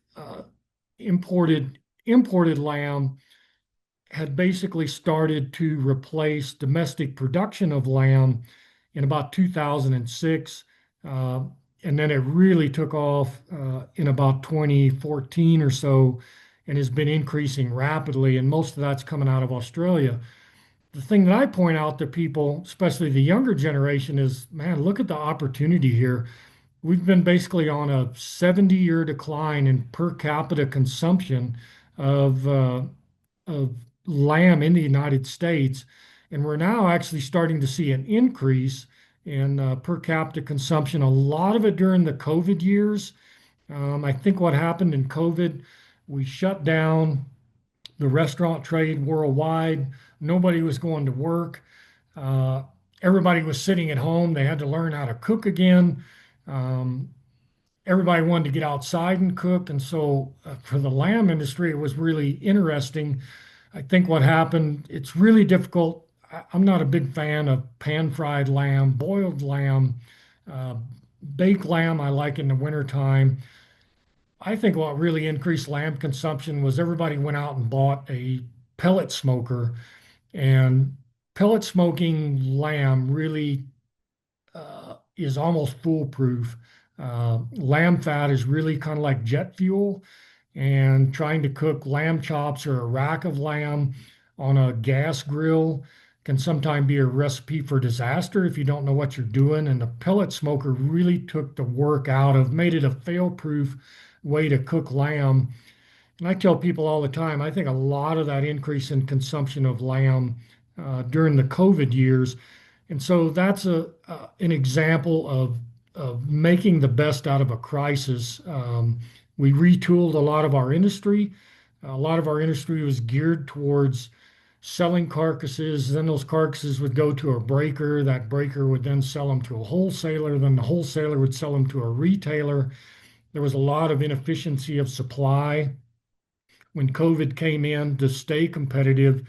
imported lamb had basically started to replace domestic production of lamb in about 2006. And then it really took off in about 2014 or so and has been increasing rapidly. And most of that's coming out of Australia. The thing that I point out to people, especially the younger generation, is man, look at the opportunity here. We've been basically on a 70-year decline in per capita consumption of of lamb in the United States, and we're now actually starting to see an increase in per capita consumption. A lot of it during the COVID years. I think what happened in COVID, we shut down the restaurant trade worldwide. Nobody was going to work. Uh, Everybody was sitting at home. They had to learn how to cook again. Um, Everybody wanted to get outside and cook. And so for the lamb industry, it was really interesting. I think what happened, it's really difficult. I'm not a big fan of pan-fried lamb, boiled lamb, uh, baked lamb I like in the wintertime. I think what really increased lamb consumption was everybody went out and bought a pellet smoker, and pellet smoking lamb really is almost foolproof. Lamb fat is really kind of like jet fuel, and trying to cook lamb chops or a rack of lamb on a gas grill can sometimes be a recipe for disaster if you don't know what you're doing. And the pellet smoker really took the work out of, made it a fail-proof way to cook lamb. And I tell people all the time, I think a lot of that increase in consumption of lamb during the COVID years, and so that's an example of making the best out of a crisis. We retooled a lot of our industry. A lot of our industry was geared towards selling carcasses. Then those carcasses would go to a breaker. That breaker would then sell them to a wholesaler. Then the wholesaler would sell them to a retailer. There was a lot of inefficiency of supply. When COVID came in, to stay competitive,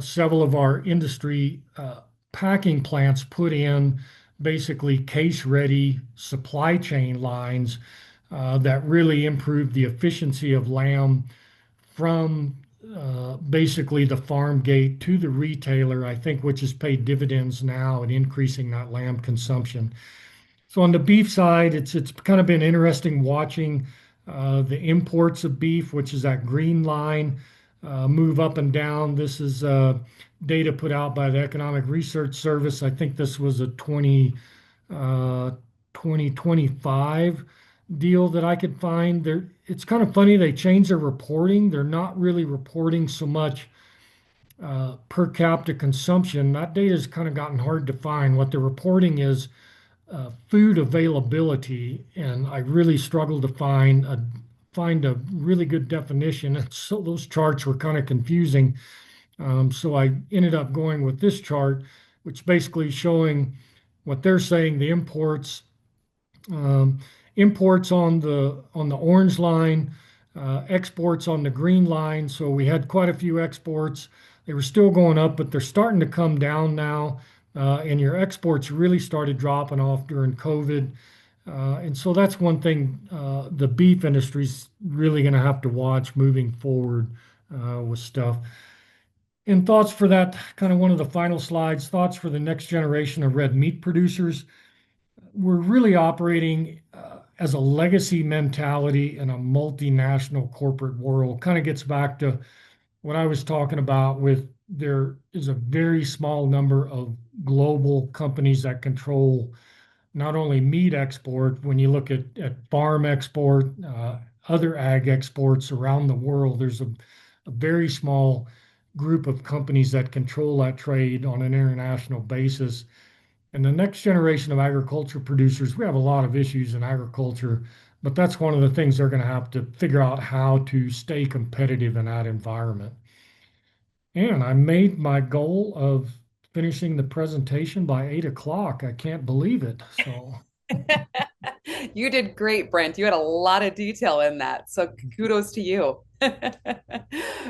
several of our industry packing plants put in basically case-ready supply chain lines that really improved the efficiency of lamb from basically the farm gate to the retailer, I think, which has paid dividends now in increasing that lamb consumption. So on the beef side, it's kind of been interesting watching the imports of beef, which is that green line, move up and down. This is data put out by the Economic Research Service. I think this was a 2025 deal that I could find. There, it's kind of funny. They changed their reporting. They're not really reporting so much per capita consumption. That data has kind of gotten hard to find. What they're reporting is food availability, and I really struggled to find a really good definition. And so those charts were kind of confusing. So I ended up going with this chart, which basically showing what they're saying the um, imports on the orange line, exports on the green line. So we had quite a few exports. They were still going up, but they're starting to come down now. And your exports really started dropping off during COVID. And so that's one thing the beef industry's really going to have to watch moving forward with stuff. And thoughts for that, kind of one of the final slides, thoughts for the next generation of red meat producers. We're really operating as a legacy mentality in a multinational corporate world. Kind of gets back to what I was talking about with there is a very small number of global companies that control not only meat export, when you look at farm export, other ag exports around the world, there's a very small group of companies that control that trade on an international basis. And the next generation of agriculture producers, we have a lot of issues in agriculture, but that's one of the things they're going to have to figure out how to stay competitive in that environment. And I made my goal of finishing the presentation by 8 o'clock. I can't believe it. So, You did great, Brent. You had a lot of detail in that. So kudos to you.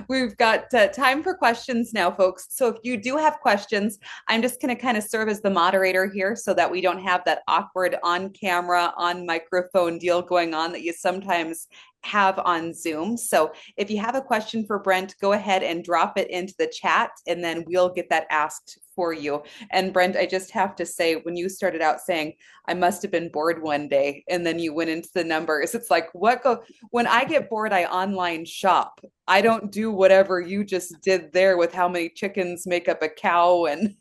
We've got time for questions now, folks. So if you do have questions, I'm just going to kind of serve as the moderator here so that we don't have that awkward on camera, on microphone deal going on that you sometimes have on Zoom. So if you have a question for Brent, go ahead and drop it into the chat and then we'll get that asked for you. And Brent, I just have to say, when you started out saying, I must have been bored one day, and then you went into the numbers, it's like, when I get bored, I online shop. I don't do whatever you just did there with how many chickens make up a cow and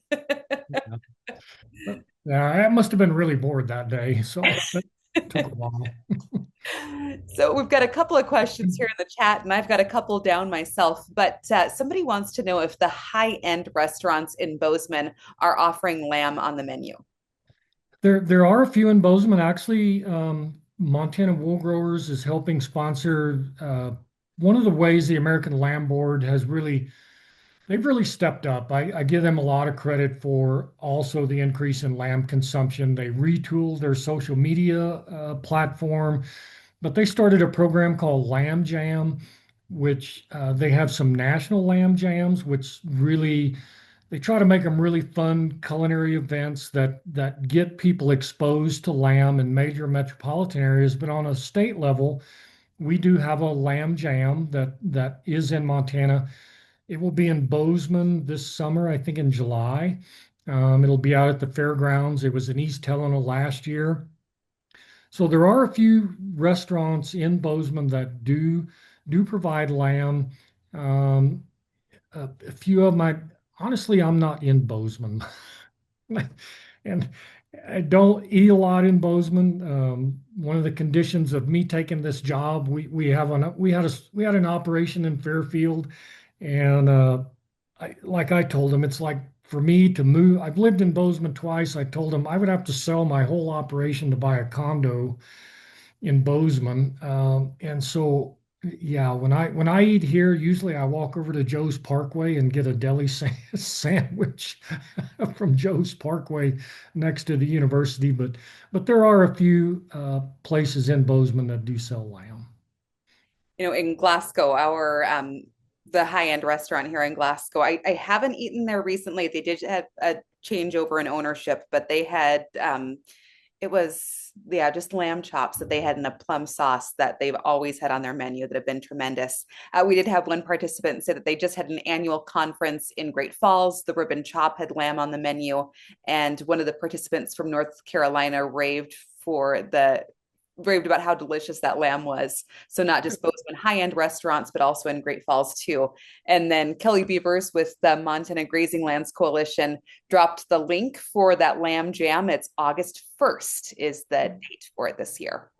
yeah, I must have been really bored that day. So, that took a while. So we've got a couple of questions here in the chat, and I've got a couple down myself. But somebody wants to know if the high-end restaurants in Bozeman are offering lamb on the menu. There are a few in Bozeman. Actually, Montana Wool Growers is helping sponsor one of the ways the American Lamb Board has really, they've really stepped up. I give them a lot of credit for also the increase in lamb consumption. They retooled their social media platform, but they started a program called Lamb Jam, which they have some national lamb jams, which really they try to make them really fun culinary events that get people exposed to lamb in major metropolitan areas. But on a state level, we do have a lamb jam that is in Montana. It will be in Bozeman this summer, I think in July. It'll be out at the fairgrounds. It was in East Helena last year. So there are a few restaurants in Bozeman that do provide lamb. Um, a few of my honestly, I'm not in Bozeman, and I don't eat a lot in Bozeman. One of the conditions of me taking this job, we had an operation in Fairfield, and like I told them, it's like for me to move, I've lived in Bozeman twice. I told him I would have to sell my whole operation to buy a condo in Bozeman. And so, yeah, when I eat here, usually I walk over to Joe's Parkway and get a deli sandwich from Joe's Parkway next to the university. But there are a few places in Bozeman that do sell lamb. In Glasgow, our the high-end restaurant here in Glasgow. I haven't eaten there recently. They did have a changeover in ownership, but they had it was yeah, just lamb chops that they had in a plum sauce that they've always had on their menu that have been tremendous. We did have one participant say that they just had an annual conference in Great Falls. The ribbon chop had lamb on the menu, and one of the participants from North Carolina raved about how delicious that lamb was. So not just Bozeman high-end restaurants, but also in Great Falls too. And then Kelly Beavers with the Montana Grazing Lands Coalition dropped the link for that lamb jam. It's August 1st is the date for it this year.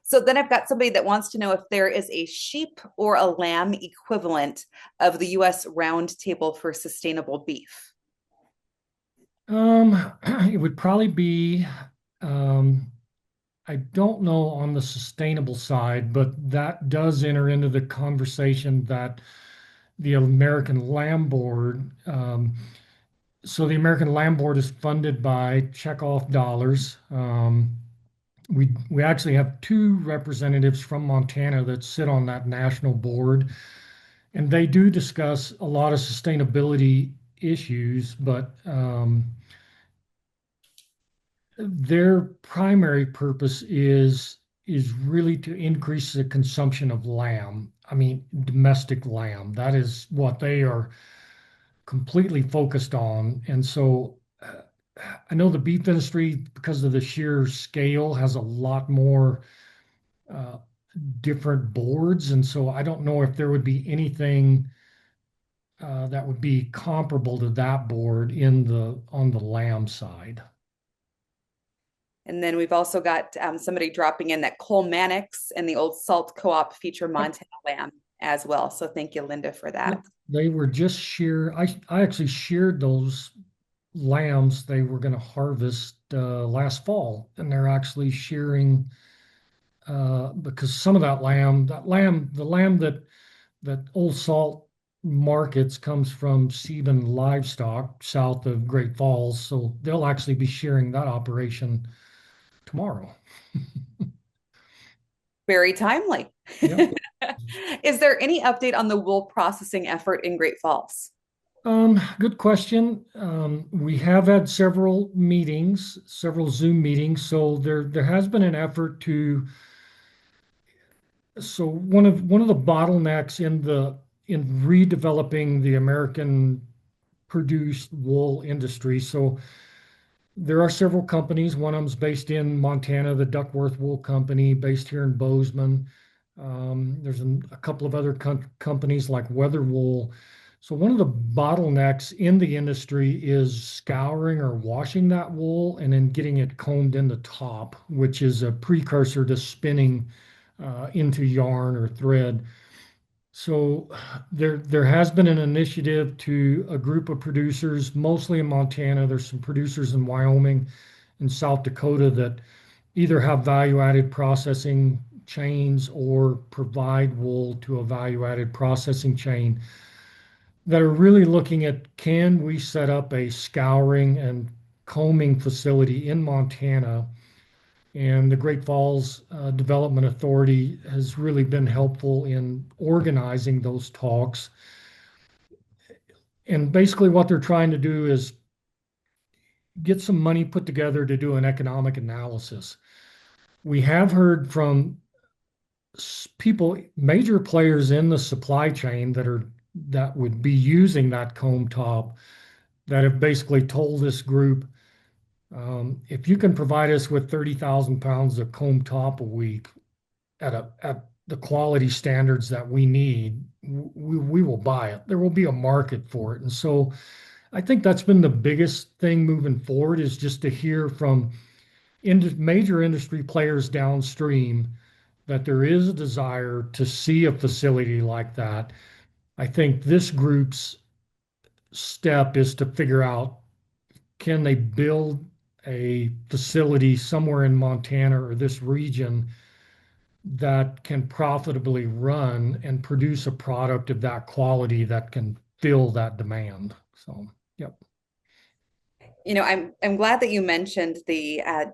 So then I've got somebody that wants to know if there is a sheep or a lamb equivalent of the U.S. Roundtable for Sustainable Beef. It would probably be I don't know on the sustainable side, but that does enter into the conversation that the American Lamb Board. So the American Lamb Board is funded by checkoff dollars. We actually have two representatives from Montana that sit on that national board, and they do discuss a lot of sustainability issues, but their primary purpose is really to increase the consumption of lamb. I mean, domestic lamb. That is what they are completely focused on. And so I know the beef industry, because of the sheer scale, has a lot more uh, different boards. And so I don't know if there would be anything that would be comparable to that board on the lamb side. And then we've also got somebody dropping in that Cole Mannix and the Old Salt Co-op feature Montana lamb as well. So thank you, Linda, for Yep. that. They were just shear. I actually sheared those lambs they were going to harvest last fall, and they're actually shearing because some of the lamb that Old Salt markets comes from Sebin Livestock south of Great Falls, so they'll actually be shearing that operation tomorrow. Very timely. Yep. Is there any update on the wool processing effort in Great Falls? Good question. We have had several meetings, several Zoom meetings. So there has been an effort to. So one of the bottlenecks in redeveloping the American produced wool industry. So there are several companies. One of them is based in Montana, the Duckworth Wool Company, based here in Bozeman. There's a couple of other companies like Weather Wool. So one of the bottlenecks in the industry is scouring or washing that wool and then getting it combed in the top, which is a precursor to spinning into yarn or thread. So there has been an initiative to a group of producers, mostly in Montana. There's some producers in Wyoming and South Dakota that either have value-added processing chains or provide wool to a value-added processing chain that are really looking at, can we set up a scouring and combing facility in Montana? And the Great Falls Development Authority has really been helpful in organizing those talks. And basically, what they're trying to do is get some money put together to do an economic analysis. We have heard from people, major players in the supply chain that would be using that comb top, that have basically told this group, if you can provide us with 30,000 pounds of comb top a week at the quality standards that we need, we will buy it. There will be a market for it. And so I think that's been the biggest thing moving forward, is just to hear from major industry players downstream that there is a desire to see a facility like that. I think this group's step is to figure out, can they build a facility somewhere in Montana or this region that can profitably run and produce a product of that quality that can fill that demand. So, yep. I'm glad that you mentioned I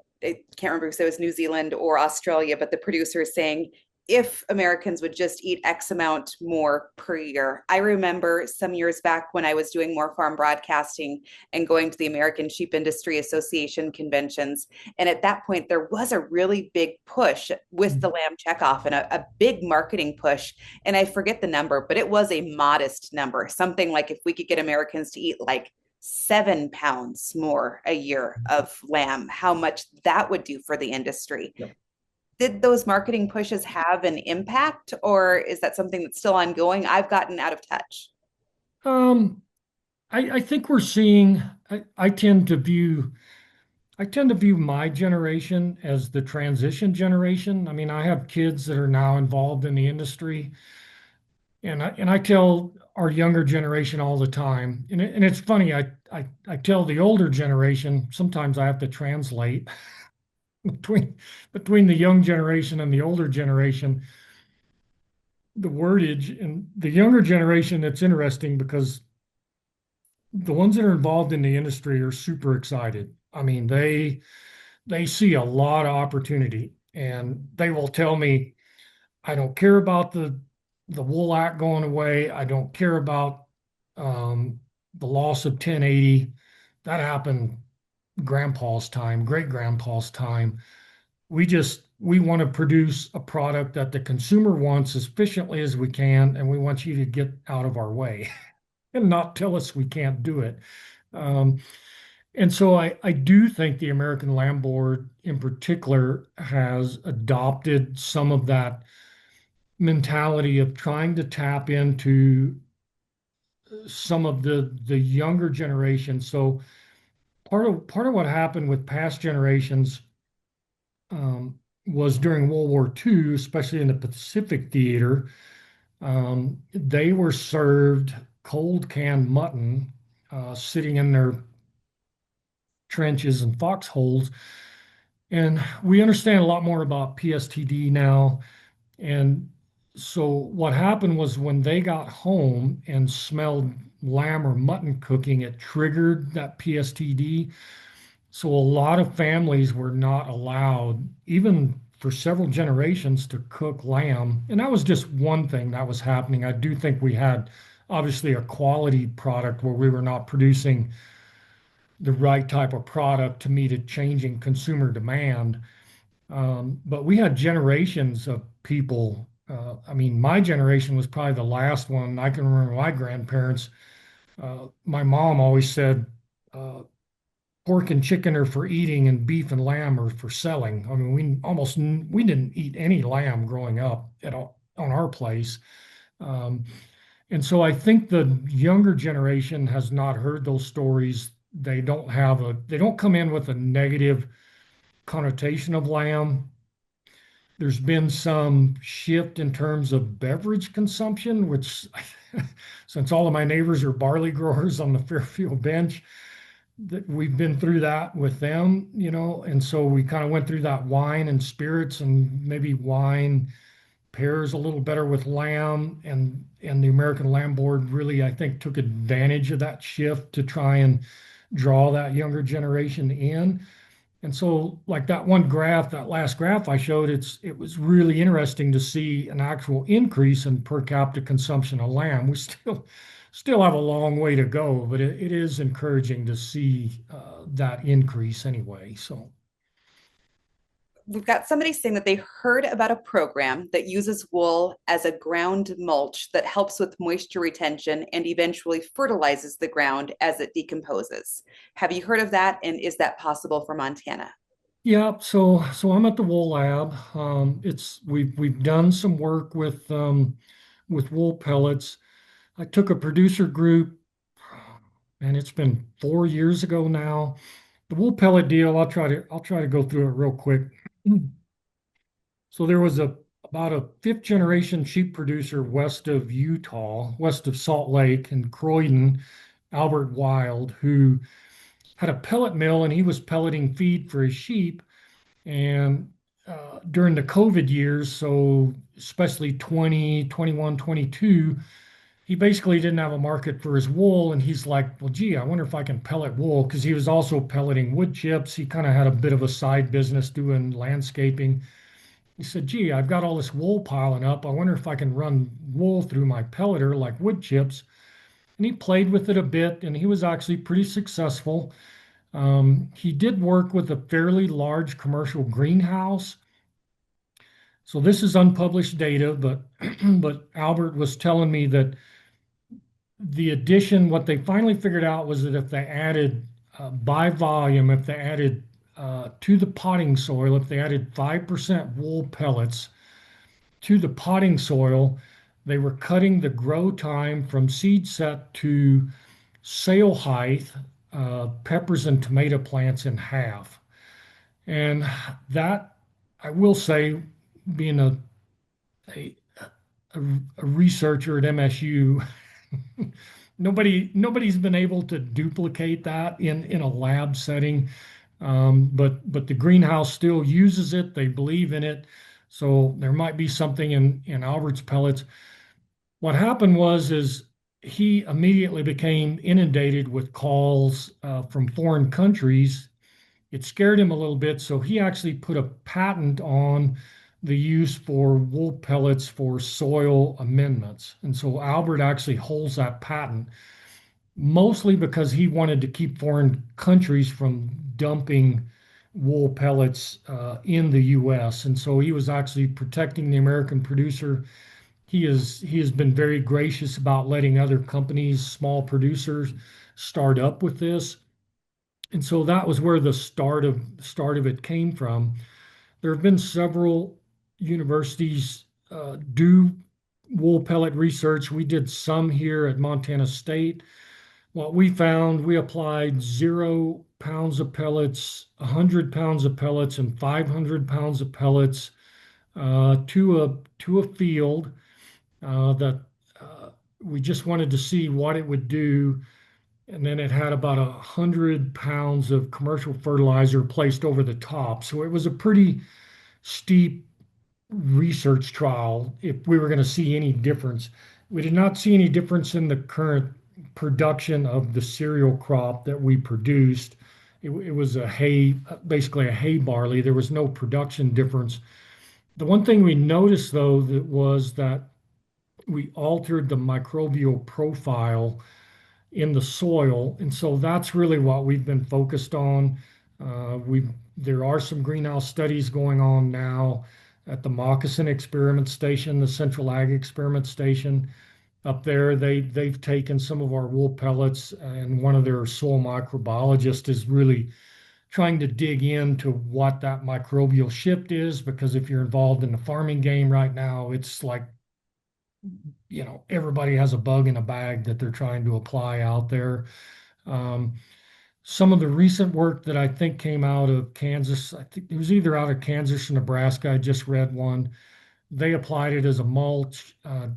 can't remember if it was New Zealand or Australia, but the producer is saying if Americans would just eat X amount more per year. I remember some years back when I was doing more farm broadcasting and going to the American Sheep Industry Association conventions. And at that point, there was a really big push with the lamb checkoff and a big marketing push. And I forget the number, but it was a modest number, something like if we could get Americans to eat like 7 pounds more a year of lamb, how much that would do for the industry. Yep. Did those marketing pushes have an impact, or is that something that's still ongoing? I've gotten out of touch. Um, I think we're seeing, I tend to view my generation as the transition generation. I mean, I have kids that are now involved in the industry, and I tell our younger generation all the time, and it's funny, I tell the older generation, sometimes I have to translate between the young generation and the older generation, the wordage. And the younger generation, it's interesting because the ones that are involved in the industry are super excited. I mean, they see a lot of opportunity, and they will tell me, I don't care about the Wool Act going away. I don't care about the loss of 1080. That happened grandpa's time, great grandpa's time. We want to produce a product that the consumer wants as efficiently as we can, and we want you to get out of our way and not tell us we can't do it. Um, and so I do think the American Lamb Board in particular has adopted some of that mentality of trying to tap into some of the younger generation. So part of what happened with past generations um, was during World War II, especially in the Pacific theater, they were served cold canned mutton sitting in their trenches and foxholes. And we understand a lot more about PSTD now. And so what happened was when they got home and smelled lamb or mutton cooking, it triggered that PSTD. So a lot of families were not allowed, even for several generations, to cook lamb. And that was just one thing that was happening. I do think we had obviously a quality product where we were not producing the right type of product to meet a changing consumer demand. But we had generations of people. I mean, my generation was probably the last one. I can remember my grandparents. My mom always said, pork and chicken are for eating and beef and lamb are for selling. I mean, we didn't eat any lamb growing up at all on our place. Um, and so I think the younger generation has not heard those stories. They don't come in with a negative connotation of lamb. There's been some shift in terms of beverage consumption, which since all of my neighbors are barley growers on the Fairfield bench, that we've been through that with them, and so we kind of went through that wine and spirits, and maybe wine pairs a little better with lamb, and the American Lamb Board really, I think, took advantage of that shift to try and draw that younger generation in. And so, like that one graph, that last graph I showed, it was really interesting to see an actual increase in per capita consumption of lamb. We still have a long way to go, but it is encouraging to see that increase anyway. So, We've got somebody saying that they heard about a program that uses wool as a ground mulch that helps with moisture retention and eventually fertilizes the ground as it decomposes. Have you heard of that? And is that possible for Montana? yeah. So I'm at the Wool Lab. We've done some work with wool pellets. I took a producer group, and it's been 4 years ago now. The wool pellet deal, I'll try to go through it real quick. So there was about a fifth generation sheep producer west of Utah, west of Salt Lake and Croydon, Albert Wild, who had a pellet mill and he was pelleting feed for his sheep. And during the COVID years, so especially 20, 21, 22, he basically didn't have a market for his wool. And he's like, well, gee, I wonder if I can pellet wool because he was also pelleting wood chips. He kind of had a bit of a side business doing landscaping. He said, gee, I've got all this wool piling up. I wonder if I can run wool through my pelleter like wood chips. And he played with it a bit and he was actually pretty successful. He did work with a fairly large commercial greenhouse. So this is unpublished data, but but Albert was telling me that the addition, what they finally figured out was that if they added by volume, if they added to the potting soil, if they added 5% wool pellets to the potting soil, they were cutting the grow time from seed set to sale height, peppers and tomato plants in half. And that, I will say, being a, a researcher at MSU, nobody's been able to duplicate that in a lab setting. But the greenhouse still uses it. They believe in it. So there might be something in Albert's pellets. What happened was is he immediately became inundated with calls from foreign countries. It scared him a little bit, so he actually put a patent on the use for wool pellets for soil amendments. And so Albert actually holds that patent, mostly because he wanted to keep foreign countries from dumping wool pellets in the US. And so he was actually protecting the American producer. He has been very gracious about letting other companies, small producers, start up with this. And so that was where the start of it came from. There have been several universities do wool pellet research. We did some here at Montana State. What we found, we applied 0 pounds of pellets, 100 pounds of pellets, and 500 pounds of pellets to a field that we just wanted to see what it would do. And then it had about 100 pounds of commercial fertilizer placed over the top. So it was a pretty steep research trial if we were going to see any difference. We did not see any difference in the current production of the cereal crop that we produced. It was a hay, basically a hay barley. There was no production difference. The one thing we noticed, though, that was that we altered the microbial profile in the soil. And so that's really what we've been focused on. There are some greenhouse studies going on now at the Moccasin Experiment Station, the Central Ag Experiment Station up there. They've taken some of our wool pellets, and one of their soil microbiologists is really trying to dig into what that microbial shift is, because if you're involved in the farming game right now, it's like, everybody has a bug in a bag that they're trying to apply out there. Um, some of the recent work that I think came out of Kansas, I think it was either out of Kansas or Nebraska. I just read one. They applied it as a mulch,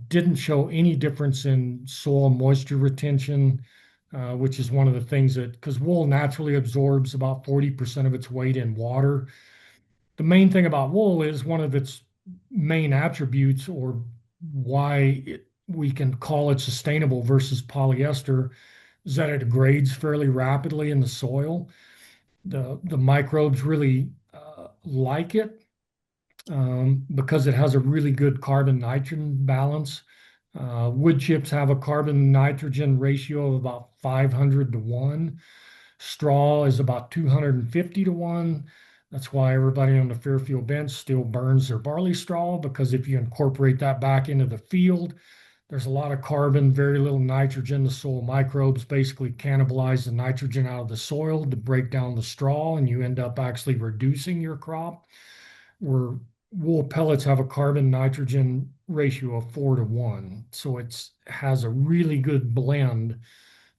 didn't show any difference in soil moisture retention, which is one of the things that, because wool naturally absorbs about 40% of its weight in water. The main thing about wool is one of its main attributes, or we can call it sustainable versus polyester, is that it degrades fairly rapidly in the soil. The microbes really like it because it has a really good carbon nitrogen balance. Wood chips have a carbon nitrogen ratio of about 500 to 1. Straw is about 250 to 1. That's why everybody on the Fairfield bench still burns their barley straw, because if you incorporate that back into the field, there's a lot of carbon, very little nitrogen. The soil microbes basically cannibalize the nitrogen out of the soil to break down the straw, and you end up actually reducing your crop. Where wool pellets have a carbon nitrogen ratio of 4 to 1. So it has a really good blend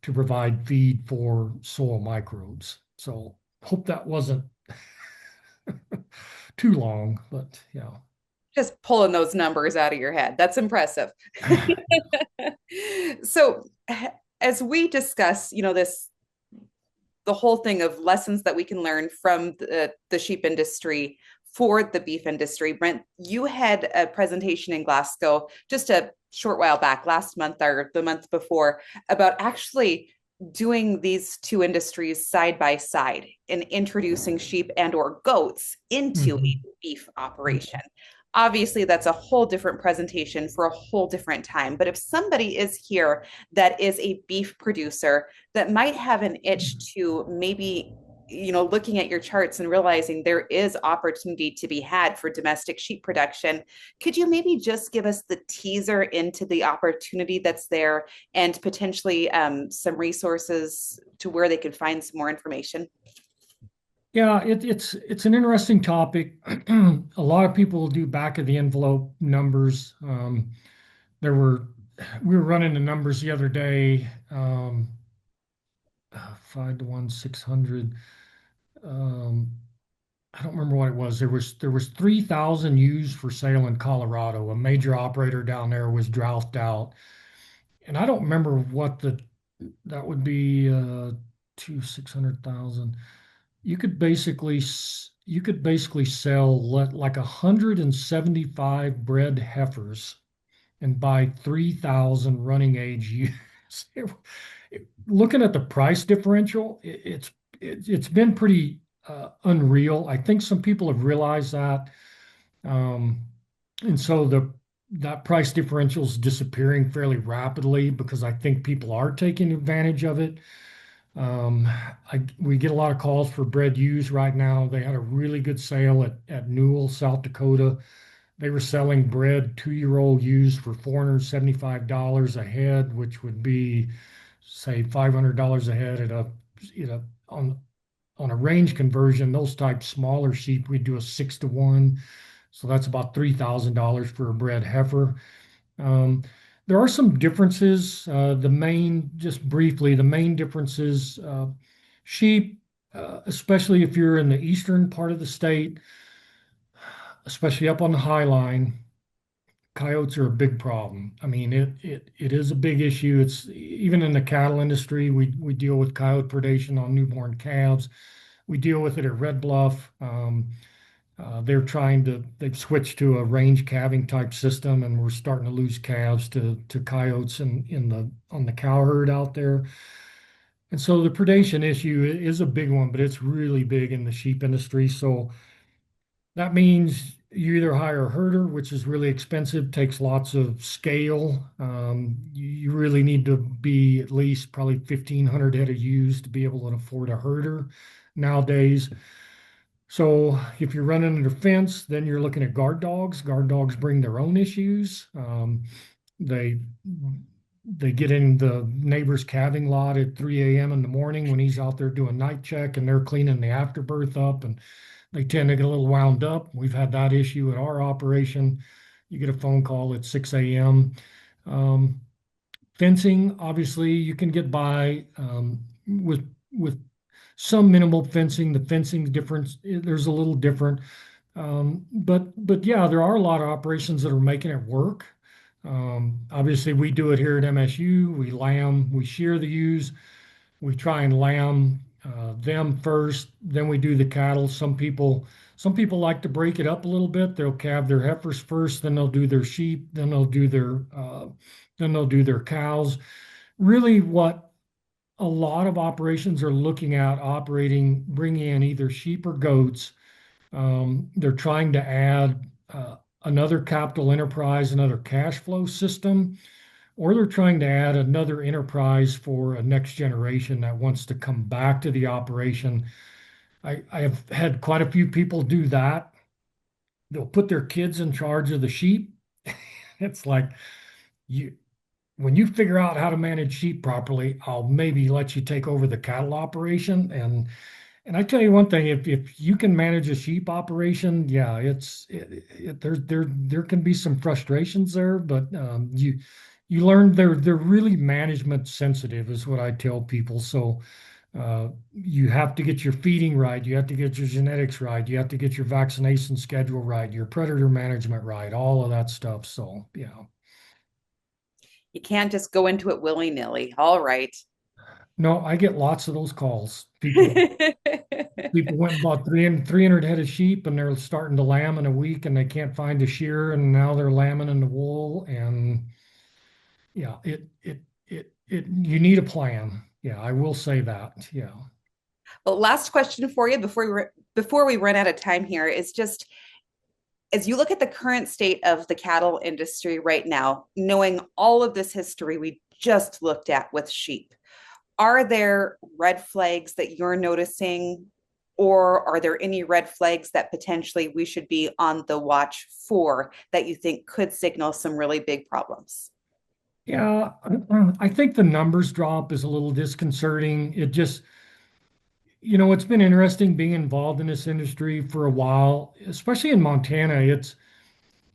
to provide feed for soil microbes. So hope that wasn't too long, but yeah. Just pulling those numbers out of your head. That's impressive. So as we discuss, this the whole thing of lessons that we can learn from the sheep industry for the beef industry. Brent, you had a presentation in Glasgow just a short while back, last month or the month before, about actually doing these two industries side by side and introducing sheep and or goats into a Mhm. beef operation. Obviously, that's a whole different presentation for a whole different time. But if somebody is here that is a beef producer that might have an itch to maybe, looking at your charts and realizing there is opportunity to be had for domestic sheep production, could you maybe just give us the teaser into the opportunity that's there and potentially some resources to where they could find some more information? Yeah, it's an interesting topic. A lot of people do back of the envelope numbers. There were we were running the numbers the other day, 5 to 1, 600. Um, I don't remember what it was. There was 3,000 used for sale in Colorado. A major operator down there was droughted out, and I don't remember what that would be. Two 600,000. You could basically sell like 175 bred heifers and buy 3,000 running age ewes. Looking at the price differential, it's been pretty unreal. I think some people have realized that, um, and so that price differential is disappearing fairly rapidly because I think people are taking advantage of it. Um, we get a lot of calls for bred ewes right now. They had a really good sale at Newell, South Dakota. They were selling bred 2-year-old ewes for $475 a head, which would be, say, $500 a head on a range conversion. Those type smaller sheep, we do a 6 to 1, so that's about $3,000 for a bred heifer. Um, there are some differences. Just briefly, the main differences, sheep, especially if you're in the eastern part of the state, especially up on the High Line, coyotes are a big problem. I mean, it is a big issue. It's even in the cattle industry, we deal with coyote predation on newborn calves. We deal with it at Red Bluff. They've switched to a range calving type system, and we're starting to lose calves to coyotes on the cow herd out there. And so the predation issue is a big one, but it's really big in the sheep industry. So that means you either hire a herder, which is really expensive, takes lots of scale. You really need to be at least probably 1,500 head of ewes to be able to afford a herder nowadays. So if you're running under fence, then you're looking at guard dogs. Guard dogs bring their own issues. They they get in the neighbor's calving lot at 3 a.m. in the morning when he's out there doing night check and they're cleaning the afterbirth up, and they tend to get a little wound up. We've had that issue at our operation. You get a phone call at 6 a.m. Um, Fencing, obviously, you can get by with some minimal fencing. The fencing difference, there's a little different. But yeah, there are a lot of operations that are making it work. Obviously, we do it here at MSU. We shear the ewes. We try and lamb them first, then we do the cattle. Some people like to break it up a little bit. They'll calve their heifers first, then they'll do their sheep, then they'll do their cows. Really, what a lot of operations are looking at bringing in either sheep or goats. They're trying to add another capital enterprise, another cash flow system, or they're trying to add another enterprise for a next generation that wants to come back to the operation. I have had quite a few people do that. They'll put their kids in charge of the sheep. It's like, you when you figure out how to manage sheep properly, I'll maybe let you take over the cattle operation. And I tell you one thing, if you can manage a sheep operation, yeah, there can be some frustrations there, but you learn they're really management sensitive, is what I tell people. So you have to get your feeding right, you have to get your genetics right, you have to get your vaccination schedule right, your predator management right, all of that stuff. So yeah. You can't just go into it willy-nilly. All right. No, I get lots of those calls. People went and bought 300 head of sheep and they're starting to lamb in a week and they can't find a shear and now they're lambing in the wool and yeah, you need a plan. Yeah, I will say that. Yeah. Well, last question for you before we run out of time here is just as you look at the current state of the cattle industry right now, knowing all of this history we just looked at with sheep, are there red flags that you're noticing, or are there any red flags that potentially we should be on the watch for that you think could signal some really big problems? Yeah, I think the numbers drop is a little disconcerting. It just, it's been interesting being involved in this industry for a while, especially in Montana. It's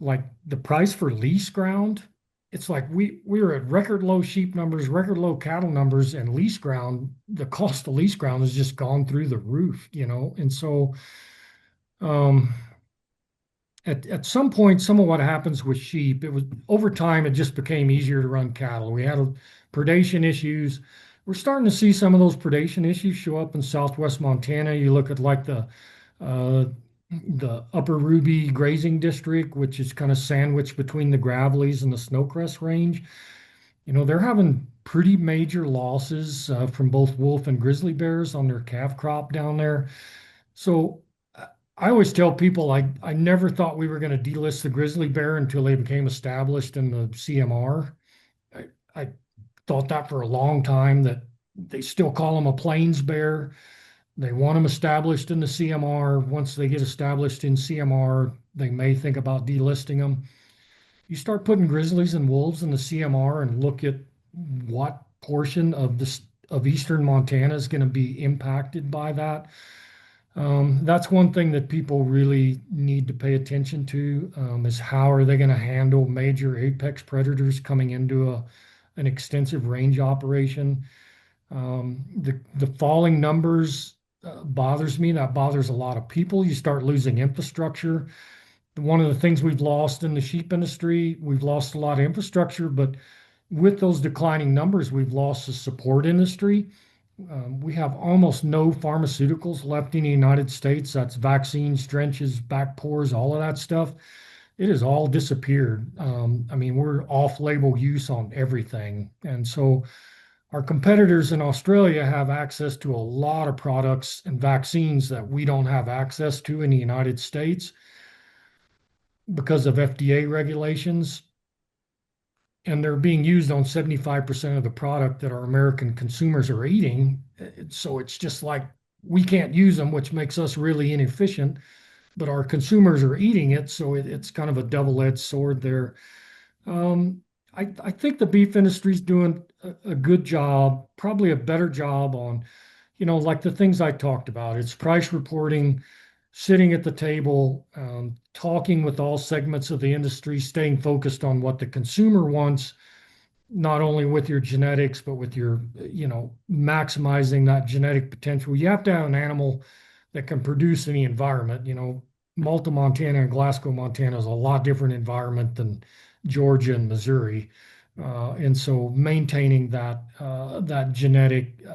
like the price for lease ground. It's like we were at record low sheep numbers, record low cattle numbers, and lease ground, the cost of lease ground has just gone through the roof. And so um at some point, some of what happens with sheep, it was over time, it just became easier to run cattle. We had predation issues. We're starting to see some of those predation issues show up in southwest Montana. You look at like uh, the Upper Ruby grazing district, which is kind of sandwiched between the Gravelies and the Snowcrest Range. They're having pretty major losses from both wolf and grizzly bears on their calf crop down there. So I always tell people I never thought we were going to delist the grizzly bear until they became established in the CMR. I thought that for a long time that they still call them a plains bear. They want them established in the CMR. Once they get established in CMR, they may think about delisting them. You start putting grizzlies and wolves in the CMR and look at what portion of this of eastern Montana is going to be impacted by that. That's one thing that people really need to pay attention to is how are they going to handle major apex predators coming into an extensive range operation. The falling numbers bothers me. That bothers a lot of people. You start losing infrastructure. One of the things we've lost in the sheep industry, we've lost a lot of infrastructure, but with those declining numbers, we've lost the support industry. We have almost no pharmaceuticals left in the United States. That's vaccines, drenches, back pores, all of that stuff. It has all disappeared. I mean, we're off-label use on everything. And so our competitors in Australia have access to a lot of products and vaccines that we don't have access to in the United States because of FDA regulations. And they're being used on 75% of the product that our American consumers are eating. So it's just like we can't use them, which makes us really inefficient, but our consumers are eating it. So it's kind of a double-edged sword there. I think the beef industry is doing a good job, probably a better job on, like the things I talked about. It's price reporting, sitting at the table, talking with all segments of the industry, staying focused on what the consumer wants, not only with your genetics, but with your, maximizing that genetic potential. You have to have an animal that can produce in the environment. Malta, Montana and Glasgow, Montana is a lot different environment than Georgia and Missouri. And so maintaining that genetic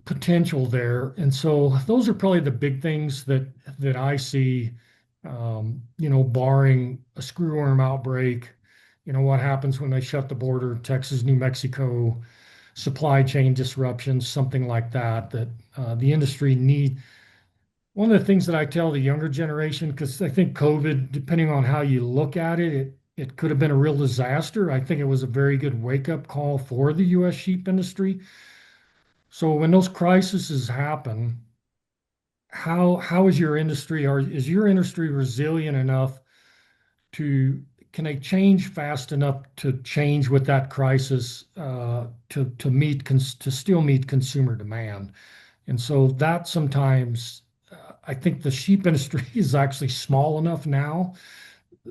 potential there. And so those are probably the big things that I see, barring a screwworm outbreak, what happens when they shut the border, Texas, New Mexico, supply chain disruptions, something like that, that the industry need. One of the things that I tell the younger generation, because I think COVID, depending on how you look at it, it could have been a real disaster. I think it was a very good wake-up call for the U.S. sheep industry. So when those crises happen, how is your industry, or is your industry resilient enough to can they change fast enough to change with that crisis to still meet consumer demand? And so that sometimes I think the sheep industry is actually small enough now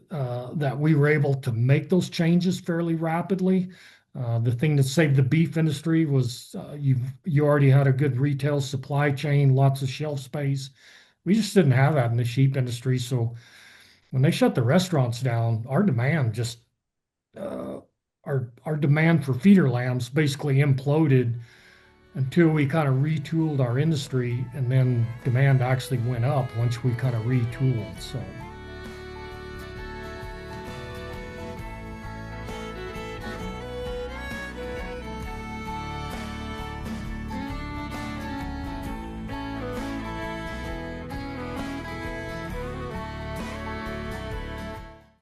that we were able to make those changes fairly rapidly. The thing that saved the beef industry was you already had a good retail supply chain, lots of shelf space. We just didn't have that in the sheep industry. So when they shut the restaurants down, our demand just uh, our demand for feeder lambs basically imploded until we kind of retooled our industry, and then demand actually went up once we kind of retooled. So